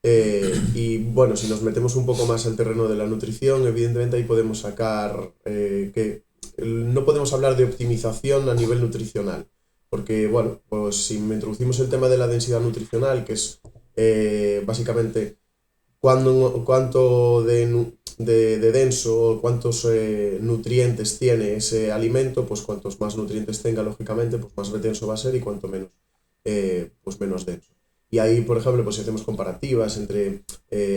Y bueno, si nos metemos un poco más al terreno de la nutrición, evidentemente ahí podemos sacar que no podemos hablar de optimización a nivel nutricional. Porque, bueno, pues si me introducimos el tema de la densidad nutricional, que es básicamente cuánto de denso o cuántos nutrientes tiene ese alimento, pues cuantos más nutrientes tenga, lógicamente, pues más denso va a ser y cuanto menos, pues menos denso. Y ahí, por ejemplo, pues si hacemos comparativas entre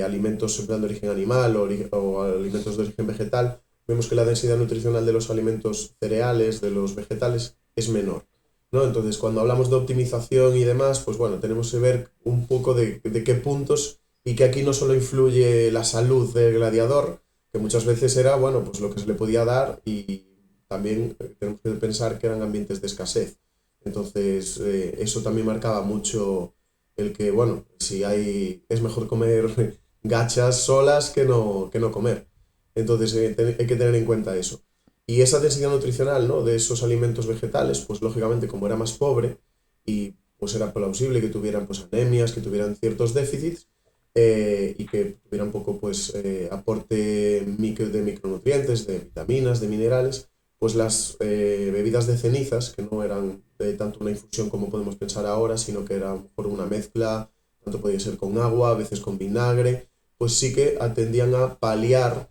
alimentos de origen animal o alimentos de origen vegetal, vemos que la densidad nutricional de los alimentos cereales, de los vegetales, es menor, ¿no? Entonces, cuando hablamos de optimización y demás, pues bueno, tenemos que ver un poco de qué puntos, y que aquí no solo influye la salud del gladiador, que muchas veces era, bueno, pues lo que se le podía dar, y también tenemos que pensar que eran ambientes de escasez. Entonces, eso también marcaba mucho el que, bueno, es mejor comer gachas solas que no comer. Entonces, hay que tener en cuenta eso. Y esa densidad nutricional, ¿no?, de esos alimentos vegetales, pues lógicamente como era más pobre y pues era plausible que tuvieran pues anemias, que tuvieran ciertos déficits, y que tuvieran poco pues aporte de micronutrientes, de vitaminas, de minerales, pues las bebidas de cenizas, que no eran tanto una infusión como podemos pensar ahora, sino que era por una mezcla, tanto podía ser con agua, a veces con vinagre, pues sí que atendían a paliar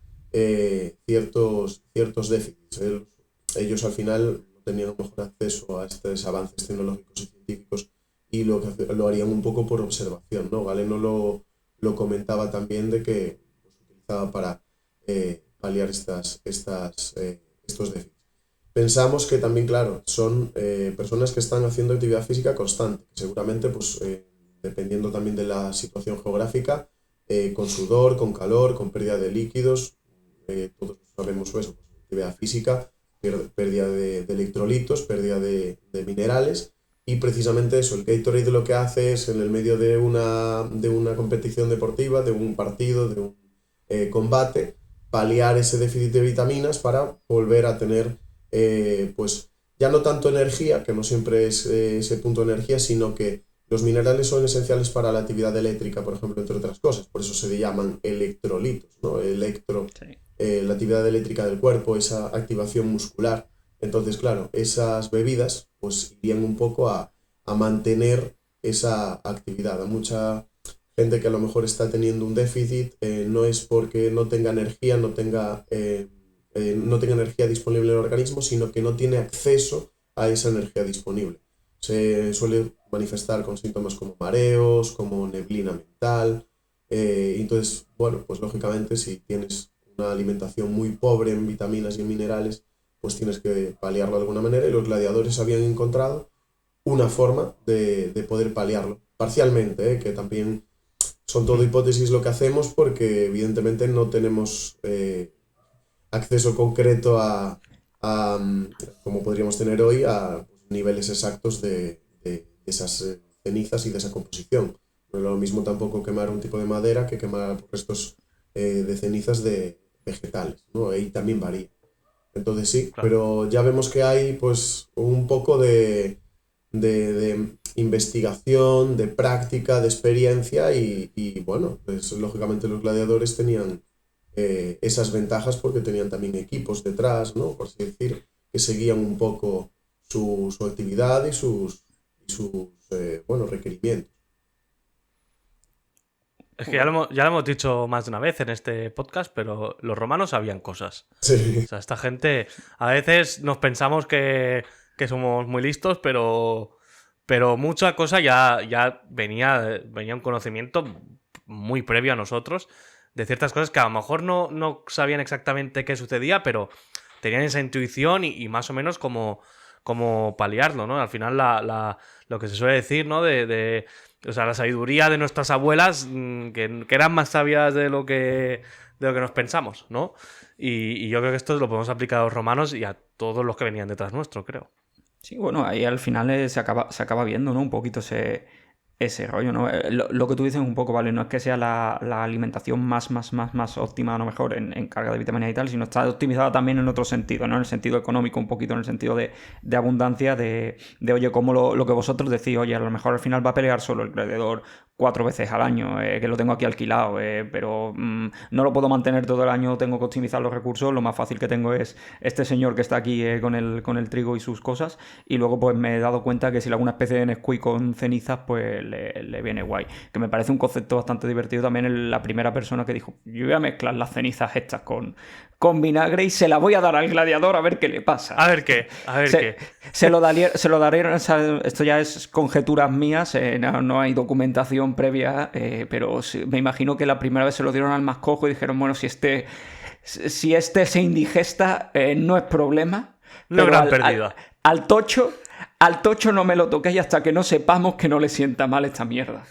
ciertos déficits. Ellos al final no tenían un mejor acceso a estos avances tecnológicos y científicos, y lo harían un poco por observación, ¿no? Galeno lo comentaba también de que pues, utilizaba para paliar estos déficits. Pensamos que también, claro, son personas que están haciendo actividad física constante, que seguramente, pues, dependiendo también de la situación geográfica, con sudor, con calor, con pérdida de líquidos, todos sabemos eso, pues, actividad física, pérdida de electrolitos, pérdida de minerales, y precisamente eso, el Gatorade lo que hace es, en el medio de una competición deportiva, de un partido, de un combate, paliar ese déficit de vitaminas para volver a tener, pues, ya no tanto energía, que no siempre es ese punto de energía, sino que los minerales son esenciales para la actividad eléctrica, por ejemplo, entre otras cosas. Por eso se llaman electrolitos, ¿no? Sí. La actividad eléctrica del cuerpo, esa activación muscular. Entonces, claro, esas bebidas pues irían un poco a mantener esa actividad. A mucha gente que a lo mejor está teniendo un déficit, no es porque no tenga energía, no tenga energía disponible en el organismo, sino que no tiene acceso a esa energía disponible. Se suele manifestar con síntomas como mareos, como neblina mental. Entonces, bueno, pues lógicamente si tienes una alimentación muy pobre en vitaminas y en minerales, pues tienes que paliarlo de alguna manera, y los gladiadores habían encontrado una forma de poder paliarlo, parcialmente, que también son todo hipótesis lo que hacemos, porque evidentemente no tenemos acceso concreto a como podríamos tener hoy, a niveles exactos de esas cenizas y de esa composición. No es lo mismo tampoco quemar un tipo de madera que quemar restos de cenizas de vegetales, ¿no? Ahí también varía. Entonces sí, Claro. pero ya vemos que hay pues un poco de investigación, de práctica, de experiencia, y bueno, pues lógicamente los gladiadores tenían esas ventajas porque tenían también equipos detrás, ¿no? Por así decir, que seguían un poco su actividad y sus requerimientos. Es que ya lo hemos dicho más de una vez en este podcast, pero los romanos sabían cosas. Sí. O sea, esta gente, a veces nos pensamos que somos muy listos, pero mucha cosa ya venía un conocimiento muy previo a nosotros de ciertas cosas que a lo mejor no sabían exactamente qué sucedía, pero tenían esa intuición y más o menos como paliarlo, ¿no? Al final lo que se suele decir, ¿no? O sea, la sabiduría de nuestras abuelas, que eran más sabias de lo que nos pensamos, ¿no? Y yo creo que esto lo podemos aplicar a los romanos y a todos los que venían detrás nuestro, creo. Sí, bueno, ahí al final se acaba viendo, ¿no? Un poquito ese rollo, ¿no? Lo que tú dices un poco, ¿vale? No es que sea la alimentación más óptima, a lo mejor en carga de vitaminas y tal, sino está optimizada también en otro sentido, ¿no? En el sentido económico, un poquito en el sentido de abundancia, de oye, como lo que vosotros decís, oye, a lo mejor al final va a pelear solo el gladiador 4 veces al año, que lo tengo aquí alquilado, pero no lo puedo mantener todo el año, tengo que optimizar los recursos, lo más fácil que tengo es este señor que está aquí con el trigo y sus cosas, y luego pues me he dado cuenta que si le hago una especie de Nesquik con cenizas, pues le viene guay. Que me parece un concepto bastante divertido también la primera persona que dijo, yo voy a mezclar las cenizas estas con vinagre y se la voy a dar al gladiador a ver qué le pasa. A ver qué. Se lo daré, esto ya es conjeturas mías, no hay documentación previa, pero me imagino que la primera vez se lo dieron al más cojo y dijeron, bueno, si este se indigesta, no es problema. No gran pérdida. Al tocho no me lo toquéis hasta que no sepamos que no le sienta mal esta mierda.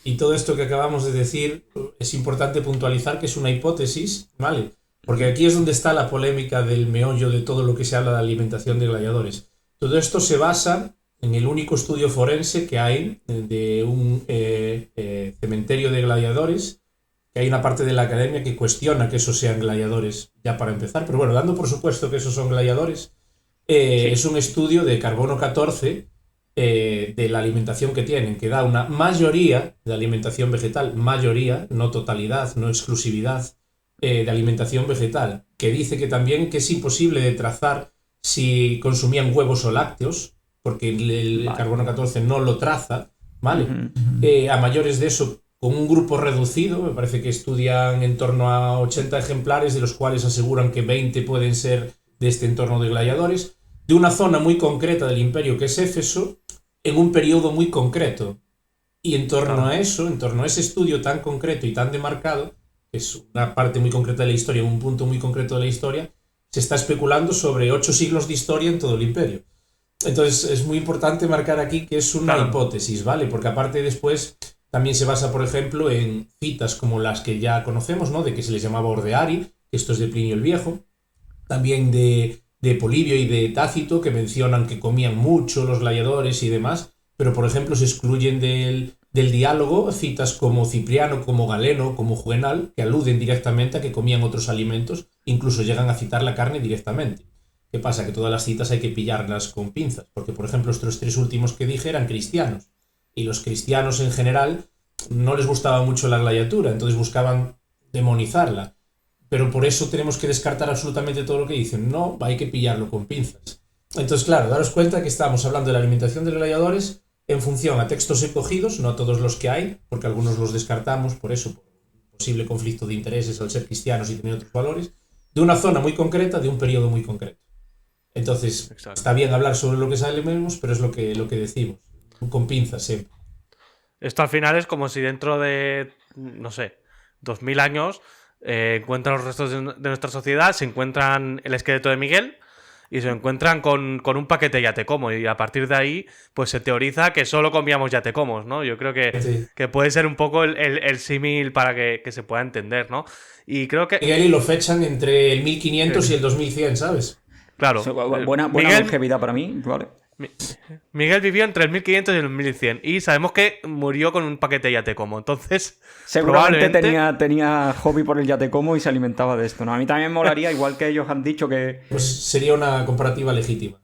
Y todo esto que acabamos de decir es importante puntualizar que es una hipótesis, ¿vale? Porque aquí es donde está la polémica del meollo de todo lo que se habla de alimentación de gladiadores. Todo esto se basa en el único estudio forense que hay de un cementerio de gladiadores, que hay una parte de la academia que cuestiona que esos sean gladiadores, ya para empezar. Pero bueno, dando por supuesto que esos son gladiadores, Sí. Es un estudio de carbono 14 de la alimentación que tienen, que da una mayoría de alimentación vegetal, mayoría, no totalidad, no exclusividad, de alimentación vegetal, que dice que también que es imposible de trazar si consumían huevos o lácteos, porque el Vale. carbono 14 no lo traza, ¿vale? Ujú. A mayores de eso, con un grupo reducido, me parece que estudian en torno a 80 ejemplares, de los cuales aseguran que 20 pueden ser de este entorno de gladiadores, de una zona muy concreta del imperio que es Éfeso, en un periodo muy concreto. Y en torno a eso, en torno a ese estudio tan concreto y tan demarcado, que es una parte muy concreta de la historia, un punto muy concreto de la historia, se está especulando sobre 8 siglos de historia en todo el imperio. Entonces es muy importante marcar aquí que es una hipótesis, ¿vale? Porque aparte después también se basa, por ejemplo, en citas como las que ya conocemos, ¿no? De que se les llamaba Ordeari, que esto es de Plinio el Viejo, también de Polibio y de Tácito, que mencionan que comían mucho los gladiadores y demás, pero por ejemplo se excluyen del diálogo citas como Cipriano, como Galeno, como Juvenal, que aluden directamente a que comían otros alimentos, incluso llegan a citar la carne directamente. ¿Qué pasa? Que todas las citas hay que pillarlas con pinzas, porque por ejemplo estos 3 últimos que dije eran cristianos, y los cristianos en general no les gustaba mucho la gladiatura, entonces buscaban demonizarla. Pero por eso tenemos que descartar absolutamente todo lo que dicen. No, hay que pillarlo con pinzas. Entonces, claro, daros cuenta que estamos hablando de la alimentación de los gladiadores en función a textos escogidos, no a todos los que hay, porque algunos los descartamos por eso, por un posible conflicto de intereses al ser cristianos y tener otros valores, de una zona muy concreta, de un periodo muy concreto. Entonces, Exacto. Está bien hablar sobre lo que sabemos, pero es lo que decimos, con pinzas siempre. Esto al final es como si dentro de, no sé, 2000 años encuentran los restos de nuestra sociedad, se encuentran el esqueleto de Miguel y se encuentran con un paquete de yatecomos y a partir de ahí pues se teoriza que solo comíamos yatecomos, ¿no? Yo creo Sí. que puede ser un poco el símil para que se pueda entender, ¿no? Y creo que, Miguel y lo fechan entre el 1500 y el 2100, ¿sabes? claro, Buena Miguel, longevidad para mí, vale. Miguel vivió entre el 1500 y el 1100 y sabemos que murió con un paquete de yatecomo, entonces Seguramente probablemente tenía hobby por el yatecomo y se alimentaba de esto, ¿no? A mí también me molaría, igual que ellos han dicho que... Pues sería una comparativa legítima.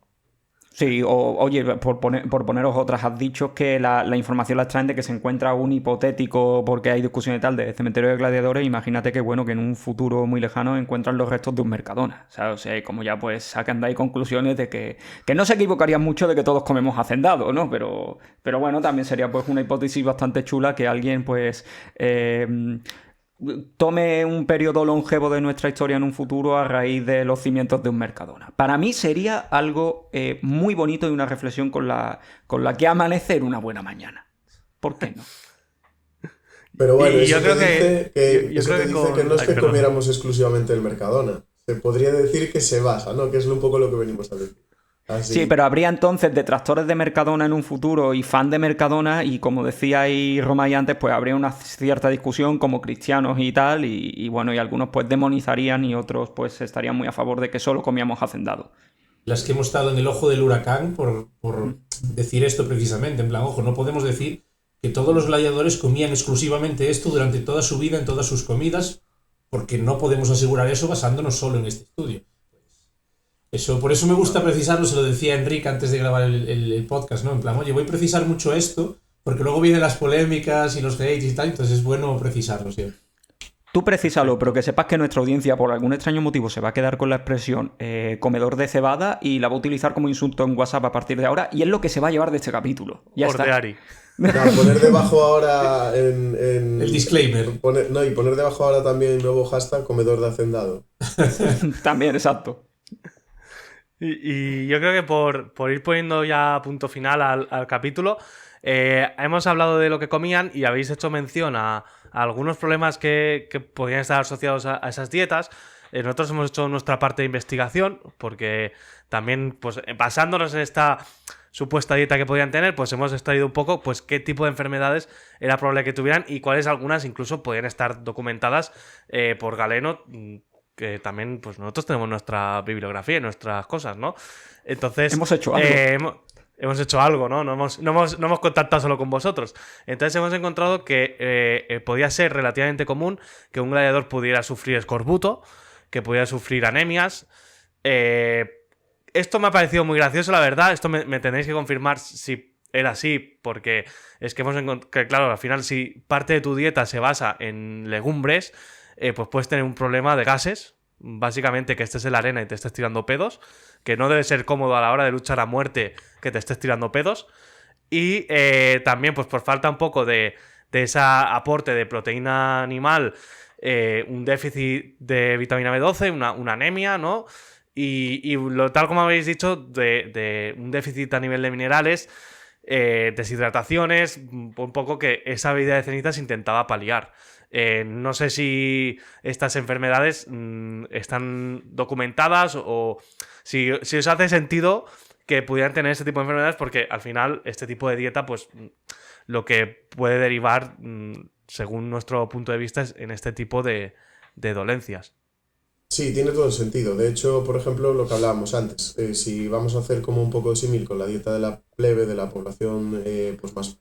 Sí, oye, por poneros otras, has dicho que la información la extraen de que se encuentra un hipotético, porque hay discusión y tal, de cementerio de gladiadores. Imagínate que, bueno, que en un futuro muy lejano encuentran los restos de un Mercadona. O sea, como ya pues sacan de ahí conclusiones de que no se equivocarían mucho de que todos comemos hacendado, ¿no? Pero bueno, también sería pues una hipótesis bastante chula que alguien pues tome un periodo longevo de nuestra historia en un futuro a raíz de los cimientos de un Mercadona. Para mí sería algo muy bonito y una reflexión con la que amanecer una buena mañana. ¿Por qué no? Pero bueno, Y eso yo creo te que- dice yo creo que dice que con- no es ay, que perdón. comiéramos exclusivamente el Mercadona. Se podría decir que se basa, ¿no? Que es un poco lo que venimos a decir. Así. Sí, pero habría entonces detractores de Mercadona en un futuro y fan de Mercadona y como decía ahí Roma y antes, pues habría una cierta discusión como cristianos y tal y bueno, y algunos pues demonizarían y otros pues estarían muy a favor de que solo comíamos hacendado. Las que hemos estado en el ojo del huracán por decir esto precisamente. En plan, ojo, no podemos decir que todos los gladiadores comían exclusivamente esto durante toda su vida, en todas sus comidas, porque no podemos asegurar eso basándonos solo en este estudio. Eso, por eso me gusta precisarlo, se lo decía Enrique antes de grabar el podcast, ¿no? En plan, oye, voy a precisar mucho esto, porque luego vienen las polémicas y los hates y tal, entonces es bueno precisarlo siempre. Tú precisalo, pero que sepas que nuestra audiencia por algún extraño motivo se va a quedar con la expresión comedor de cebada y la va a utilizar como insulto en WhatsApp a partir de ahora y es lo que se va a llevar de este capítulo. Ya está. Ordeari. No, poner debajo ahora en El disclaimer. Y poner debajo ahora también el nuevo hashtag comedor de hacendado. También, exacto. Y yo creo que por ir poniendo ya punto final al capítulo, hemos hablado de lo que comían y habéis hecho mención a algunos problemas que podrían estar asociados a esas dietas. Nosotros hemos hecho nuestra parte de investigación porque también, pues basándonos en esta supuesta dieta que podían tener, pues hemos extraído un poco pues qué tipo de enfermedades era probable que tuvieran y cuáles algunas incluso podían estar documentadas por Galeno, que también pues nosotros tenemos nuestra bibliografía y nuestras cosas, ¿no? Entonces Hemos hecho algo. hemos hecho algo, ¿no? No hemos contactado solo con vosotros. Entonces hemos encontrado que podía ser relativamente común que un gladiador pudiera sufrir escorbuto, que pudiera sufrir anemias. Esto me ha parecido muy gracioso, la verdad. Esto me tenéis que confirmar si era así, porque es que hemos encontrado que, claro, al final, si parte de tu dieta se basa en legumbres, pues puedes tener un problema de gases. Básicamente que estés en la arena y te estés tirando pedos, que no debe ser cómodo a la hora de luchar a muerte que te estés tirando pedos. Y también, pues por falta un poco de ese aporte de proteína animal, un déficit de vitamina B12, una anemia, ¿no? Y tal como habéis dicho, de un déficit a nivel de minerales, deshidrataciones, un poco que esa bebida de cenizas intentaba paliar. No sé si estas enfermedades están documentadas o si os hace sentido que pudieran tener este tipo de enfermedades, porque al final este tipo de dieta, pues lo que puede derivar, según nuestro punto de vista, es en este tipo de dolencias. Sí, tiene todo el sentido. De hecho, por ejemplo, lo que hablábamos antes, si vamos a hacer como un poco de símil con la dieta de la plebe, de la población pues más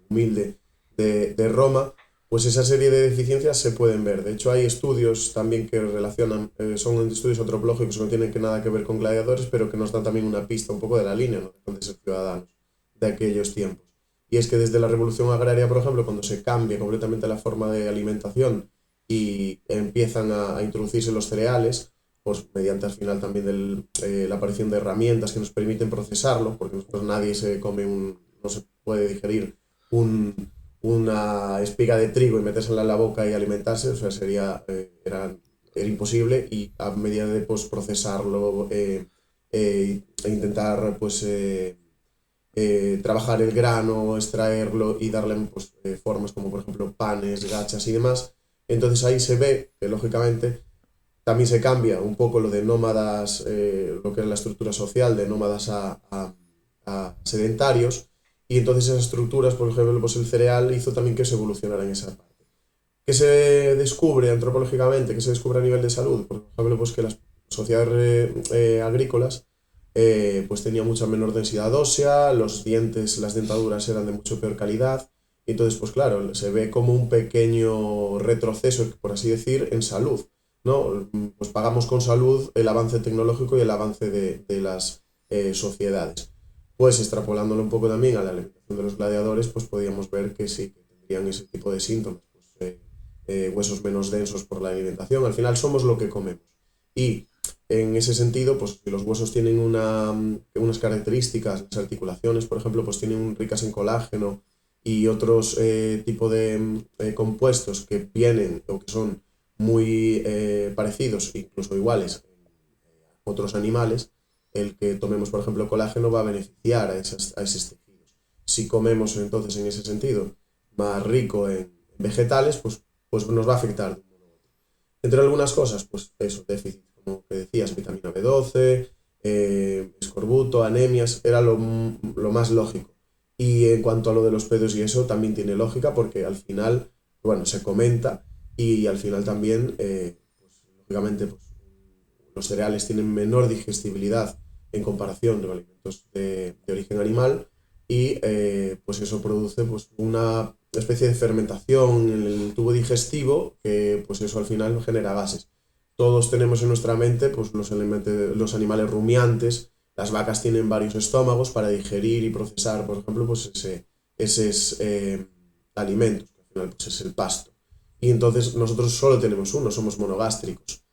humilde de Roma, pues esa serie de deficiencias se pueden ver. De hecho, hay estudios también que relacionan, son estudios antropológicos que no tienen nada que ver con gladiadores, pero que nos dan también una pista un poco de la línea, ¿no?, de ser ciudadanos de aquellos tiempos. Y es que desde la Revolución Agraria, por ejemplo, cuando se cambia completamente la forma de alimentación y empiezan a introducirse los cereales, pues mediante al final también la aparición de herramientas que nos permiten procesarlo, porque nosotros nadie no se puede digerir una espiga de trigo y metérsela en la boca y alimentarse, o sea, era imposible, y a medida de pues, procesarlo e intentar pues trabajar el grano, extraerlo y darle pues, formas como por ejemplo panes, gachas y demás, entonces ahí se ve que lógicamente también se cambia un poco lo de nómadas, lo que es la estructura social de nómadas a sedentarios. Y entonces esas estructuras, por ejemplo, pues el cereal hizo también que se evolucionara en esa parte. ¿Qué se descubre antropológicamente? ¿Qué se descubre a nivel de salud? Por ejemplo, pues que las sociedades agrícolas pues tenían mucha menor densidad ósea, los dientes, las dentaduras eran de mucho peor calidad. Y entonces, pues claro, se ve como un pequeño retroceso, por así decir, en salud, ¿no? Pues pagamos con salud el avance tecnológico y el avance de las sociedades. Pues extrapolándolo un poco también a la alimentación de los gladiadores, pues podíamos ver que sí, que tendrían ese tipo de síntomas, pues, huesos menos densos por la alimentación. Al final somos lo que comemos. Y en ese sentido, pues si los huesos tienen unas características, las articulaciones, por ejemplo, pues tienen ricas en colágeno y otros tipos de compuestos que vienen o que son muy parecidos, incluso iguales a otros animales, el que tomemos, por ejemplo, colágeno va a beneficiar a esos tejidos. Si comemos entonces en ese sentido más rico en vegetales, pues nos va a afectar. Entre algunas cosas, pues eso, déficit, como que decías, vitamina B12, escorbuto, anemias, era lo más lógico. Y en cuanto a lo de los pedos y eso, también tiene lógica porque al final, bueno, se comenta y al final también, pues, lógicamente, pues, los cereales tienen menor digestibilidad en comparación de alimentos de origen animal y pues eso produce pues una especie de fermentación en el tubo digestivo que pues eso al final genera gases. Todos tenemos en nuestra mente pues los animales rumiantes, las vacas tienen varios estómagos para digerir y procesar, por ejemplo, pues esos alimentos, que al final pues es el pasto. Y entonces nosotros solo tenemos uno, somos monogástricos.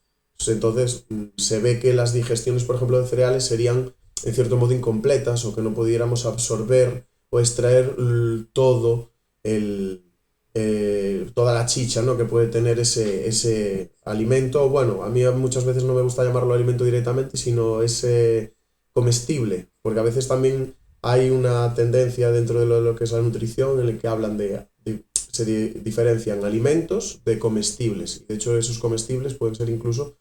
Entonces se ve que las digestiones, por ejemplo, de cereales serían en cierto modo incompletas o que no pudiéramos absorber o extraer toda la chicha, ¿no?, que puede tener ese alimento. Bueno, a mí muchas veces no me gusta llamarlo alimento directamente, sino ese comestible, porque a veces también hay una tendencia dentro de lo que es la nutrición en el que hablan se diferencian alimentos de comestibles. Y de hecho esos comestibles pueden ser incluso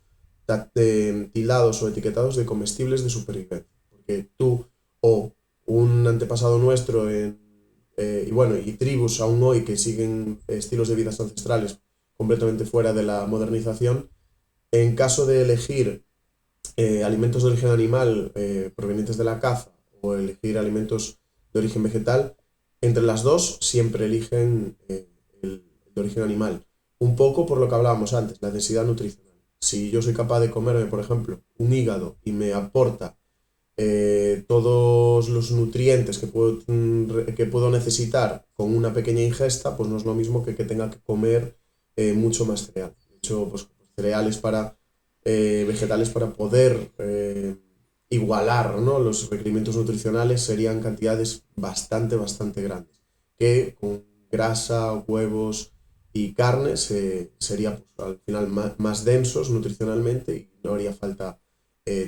tildados o etiquetados de comestibles de supervivencia. Porque tú o un antepasado nuestro y tribus aún hoy que siguen estilos de vida ancestrales completamente fuera de la modernización, en caso de elegir alimentos de origen animal provenientes de la caza o elegir alimentos de origen vegetal, entre las dos siempre eligen el de origen animal. Un poco por lo que hablábamos antes, la densidad nutricional. Si yo soy capaz de comerme, por ejemplo, un hígado y me aporta todos los nutrientes que puedo necesitar con una pequeña ingesta, pues no es lo mismo que tenga que comer mucho más cereal. De hecho, pues cereales vegetales para poder igualar, ¿no?, los requerimientos nutricionales serían cantidades bastante grandes, que con grasa, huevos y carne sería pues, al final más densos nutricionalmente y no haría falta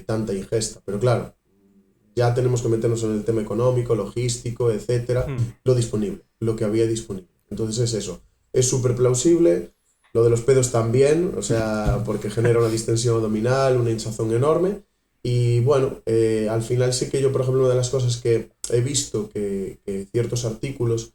tanta ingesta. Pero claro, ya tenemos que meternos en el tema económico, logístico, etcétera, lo que había disponible. Entonces es eso, es súper plausible. Lo de los pedos también, o sea, porque genera una distensión abdominal, una hinchazón enorme. Y bueno, al final sí que yo, por ejemplo, una de las cosas que he visto que ciertos artículos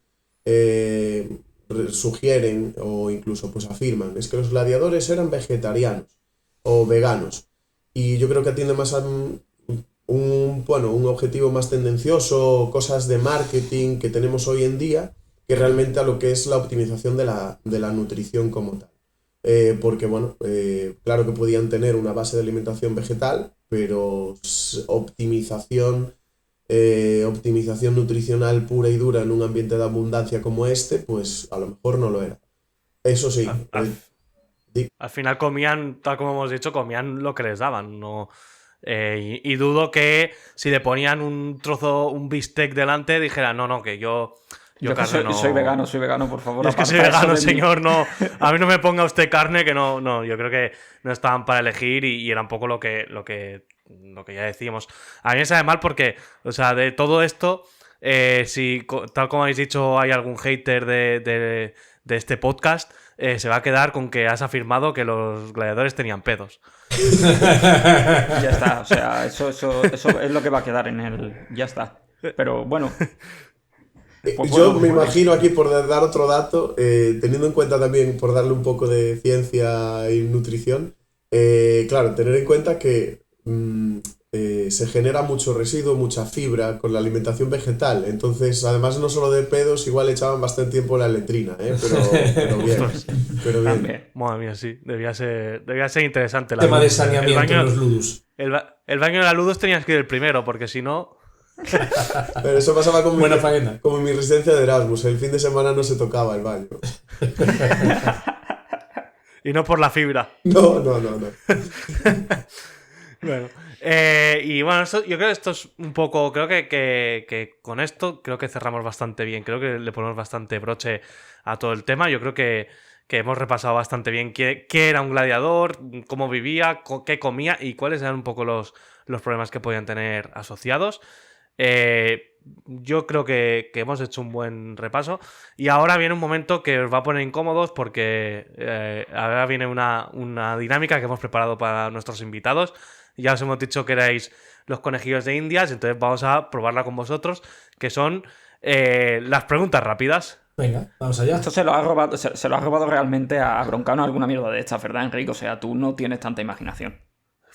sugieren o incluso pues afirman es que los gladiadores eran vegetarianos o veganos. Y yo creo que atiende más a un objetivo más tendencioso, cosas de marketing que tenemos hoy en día, que realmente a lo que es la optimización de la nutrición como tal. Porque bueno, claro que podían tener una base de alimentación vegetal, pero optimización nutricional pura y dura en un ambiente de abundancia como este, pues a lo mejor no lo era. Eso sí. Al final comían, tal como hemos dicho, comían lo que les daban, ¿no? Y dudo que si le ponían un bistec delante dijera, no, que yo carne no... soy vegano, por favor. Es que soy vegano, señor, no. A mí no me ponga usted carne, que no. Yo creo que no estaban para elegir y era un poco lo que ya decíamos. A mí me sabe mal porque, o sea, de todo esto, si tal como habéis dicho hay algún hater de este podcast, se va a quedar con que has afirmado que los gladiadores tenían pedos. Ya está, o sea, eso es lo que va a quedar en el... Ya está. Pero bueno... Pues yo me imagino aquí, por dar otro dato, teniendo en cuenta también, por darle un poco de ciencia y nutrición, claro, tener en cuenta que se genera mucho residuo, mucha fibra con la alimentación vegetal. Entonces, además, no solo de pedos, igual echaban bastante tiempo en la letrina, pero bien. Madre mía, sí. Debía ser interesante. El tema de saneamiento en los ludus. El el baño de la Ludus tenías que ir el primero, porque si no... Pero eso pasaba como, Buena faena. como en mi residencia de Erasmus. El fin de semana no se tocaba el baño. Y no por la fibra. No. Bueno, y bueno, yo creo que esto es un poco... Creo que con esto creo que cerramos bastante bien. Creo que le ponemos bastante broche a todo el tema. Yo creo que hemos repasado bastante bien qué era un gladiador, cómo vivía, qué comía y cuáles eran un poco los problemas que podían tener asociados. Yo creo que hemos hecho un buen repaso y ahora viene un momento que os va a poner incómodos porque ahora viene una dinámica que hemos preparado para nuestros invitados. Ya os hemos dicho que erais los conejillos de Indias, entonces vamos a probarla con vosotros, que son las preguntas rápidas. Venga, vamos allá. Esto se lo ha robado realmente a Broncano alguna mierda de estas, ¿verdad, Enrique? O sea, tú no tienes tanta imaginación.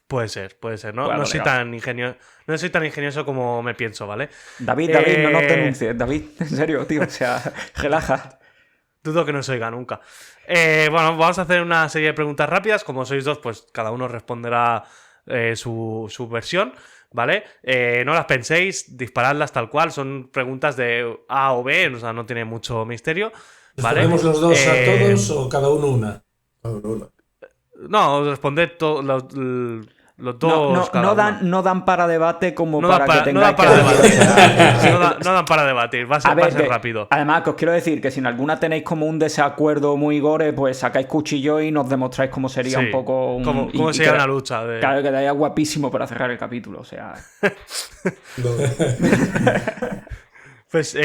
Puede ser. No, Bueno, no soy legal. no soy tan ingenioso como me pienso, ¿vale? David, no nos denuncies. David, en serio, tío, o sea, relaja. Dudo que no se oiga nunca. Bueno, vamos a hacer una serie de preguntas rápidas. Como sois dos, pues cada uno responderá su versión, ¿vale? No las penséis, disparadlas tal cual. Son preguntas de A o B, o sea, no tiene mucho misterio, ¿vale? ¿Respondemos los dos a todos o cada uno una? Una. No, responded los dos. No dan para debate como No para dan que para, no tengáis dan para que debatir. decir. No dan para debatir. Va a ser rápido. Además, que os quiero decir que si en alguna tenéis como un desacuerdo muy gore, pues sacáis cuchillo y nos demostráis cómo sería Sí. un poco... ¿Cómo sería una lucha? Claro, quedaría guapísimo para cerrar el capítulo, o sea... No. Pues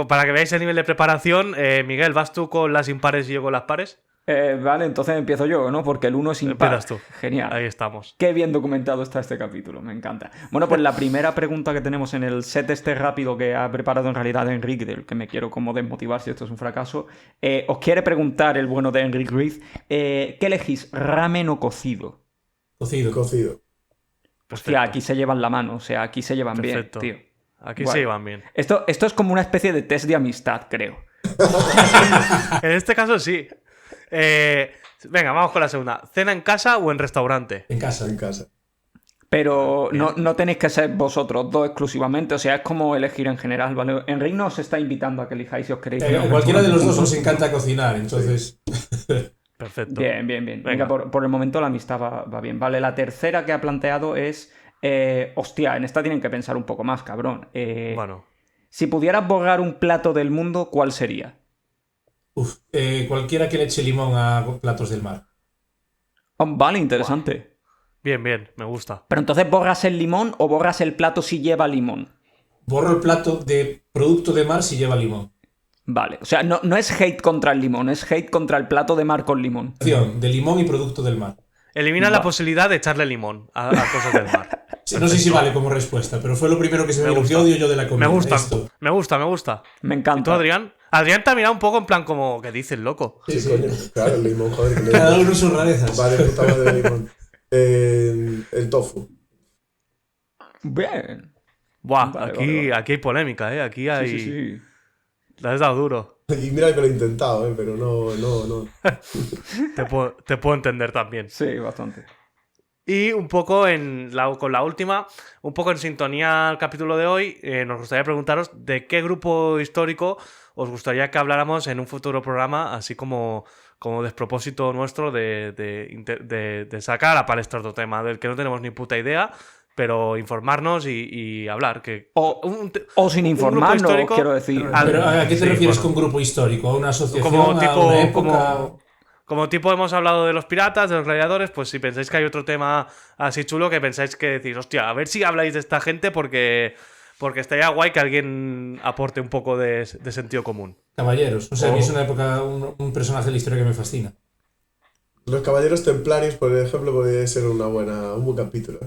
para que veáis el nivel de preparación, Miguel, ¿vas tú con las impares y yo con las pares? Vale, entonces empiezo yo, ¿no? Porque el 1 es impar. Empiezas tú. Genial. Ahí estamos. Qué bien documentado está este capítulo, me encanta. Bueno, pues la primera pregunta que tenemos en el set este rápido que ha preparado en realidad Enrique, del que me quiero como desmotivar si esto es un fracaso, os quiere preguntar el bueno de Enrique Ruiz, ¿qué elegís, ramen o cocido? Cocido. Cocido. Hostia, aquí se llevan la mano, o sea, aquí se llevan Perfecto. bien, tío. Aquí Bueno. se llevan bien. Esto es como una especie de test de amistad, creo. En este caso sí. Venga, vamos con la segunda. ¿Cena en casa o en restaurante? En casa. En casa. Pero no tenéis que ser vosotros dos exclusivamente, o sea, es como elegir en general, ¿vale? Enrique nos está invitando a que elijáis si os queréis. Cualquiera de los dos os encanta cocinar, entonces... Perfecto. Bien. Venga, por el momento la amistad va bien. Vale, la tercera que ha planteado es... hostia, en esta tienen que pensar un poco más, cabrón. Bueno. Si pudieras borrar un plato del mundo, ¿cuál sería? Cualquiera que le eche limón a platos del mar. Oh, vale, interesante. Bien, me gusta. Pero entonces, ¿borras el limón o borras el plato si lleva limón? Borro el plato de producto de mar si lleva limón. Vale, o sea, no es hate contra el limón, es hate contra el plato de mar con limón. De limón y producto del mar. Elimina la posibilidad de echarle limón a cosas del mar. Sí, no sé si vale como respuesta, pero fue lo primero que se me vino. ¿Qué odio yo de la comida? Me gusta, Esto. me gusta. Me ¿Y encanta. tú, Adrián? Adrián te ha mirado un poco en plan como, ¿qué dices, loco? Sí, coño. Claro, el limón, joder. Que Cada uno sus rarezas. Vale, puta madre de limón. El tofu. Bien. Buah, Vale, aquí vale. hay polémica, ¿eh? Aquí hay... Sí. La has dado duro. Y mira que lo he intentado, pero no. Te puedo entender también. Sí, bastante. Y un poco con la última, un poco en sintonía al capítulo de hoy, nos gustaría preguntaros de qué grupo histórico os gustaría que habláramos en un futuro programa, así como despropósito nuestro de sacar a la palestra otro tema, del que no tenemos ni puta idea, pero informarnos y hablar. O sin informarnos, histórico- quiero decir. ¿Pero a qué te Sí, refieres bueno. con grupo histórico? ¿A una asociación? Como ¿A tipo- una época? Como tipo hemos hablado de los piratas, de los gladiadores, pues si pensáis que hay otro tema así chulo, que pensáis que decís, hostia, a ver si habláis de esta gente porque estaría guay que alguien aporte un poco de sentido común. Caballeros. O sea, a mí es una época, un personaje de la historia que me fascina. Los caballeros templarios, por ejemplo, podría ser un buen capítulo.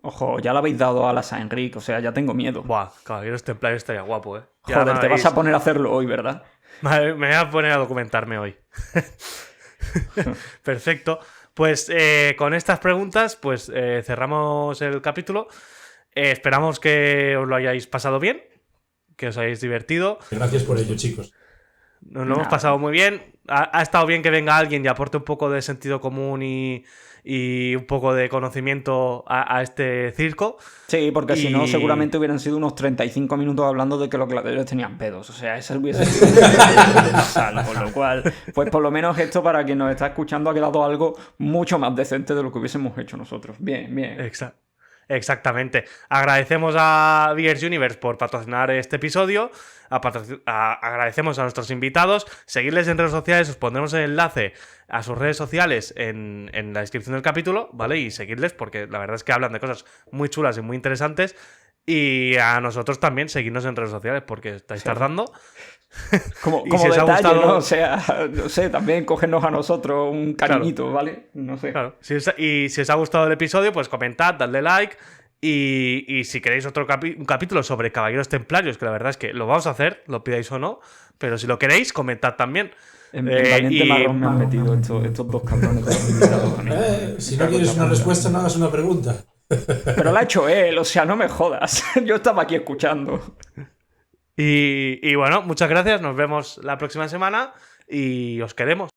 Ojo, ya le habéis dado alas a Enrique, o sea, ya tengo miedo. Buah, caballeros templarios estaría guapo, Ya Joder, me te vas habéis- a poner a hacerlo hoy, ¿verdad? Me voy a poner a documentarme hoy. Perfecto. Pues con estas preguntas, pues cerramos el capítulo. Esperamos que os lo hayáis pasado bien, que os hayáis divertido. Gracias por ello, chicos. Nos lo hemos pasado muy bien. Ha estado bien que venga alguien y aporte un poco de sentido común y un poco de conocimiento a este circo. Sí, porque si no, seguramente hubieran sido unos 35 minutos hablando de que los gladiadores tenían pedos. O sea, esa hubiese sido sal, con lo cual, pues por lo menos esto, para quien nos está escuchando, ha quedado algo mucho más decente de lo que hubiésemos hecho nosotros. Bien, bien. Exactamente. Agradecemos a Beers Universe por patrocinar este episodio. Agradecemos a nuestros invitados. Seguirles en redes sociales, os pondremos el enlace a sus redes sociales en la descripción del capítulo, ¿vale? Y seguirles porque la verdad es que hablan de cosas muy chulas y muy interesantes. Y a nosotros también seguirnos en redes sociales porque estáis tardando. Como si os detalle, ha gustado... ¿no? O sea, no sé, también cogernos a nosotros un cariñito, claro. ¿vale? No sé. Claro. Si os ha gustado el episodio, pues comentad, dadle like. Y si queréis un capítulo sobre Caballeros Templarios, que la verdad es que lo vamos a hacer, lo pidáis o no, pero si lo queréis, comentad también. En valiente marrón me han metido estos dos cabrones de los invitados. Si no quieres una respuesta, no hagas una pregunta. Pero la ha hecho él, o sea, no me jodas. Yo estaba aquí escuchando. Y bueno, muchas gracias, nos vemos la próxima semana y os queremos.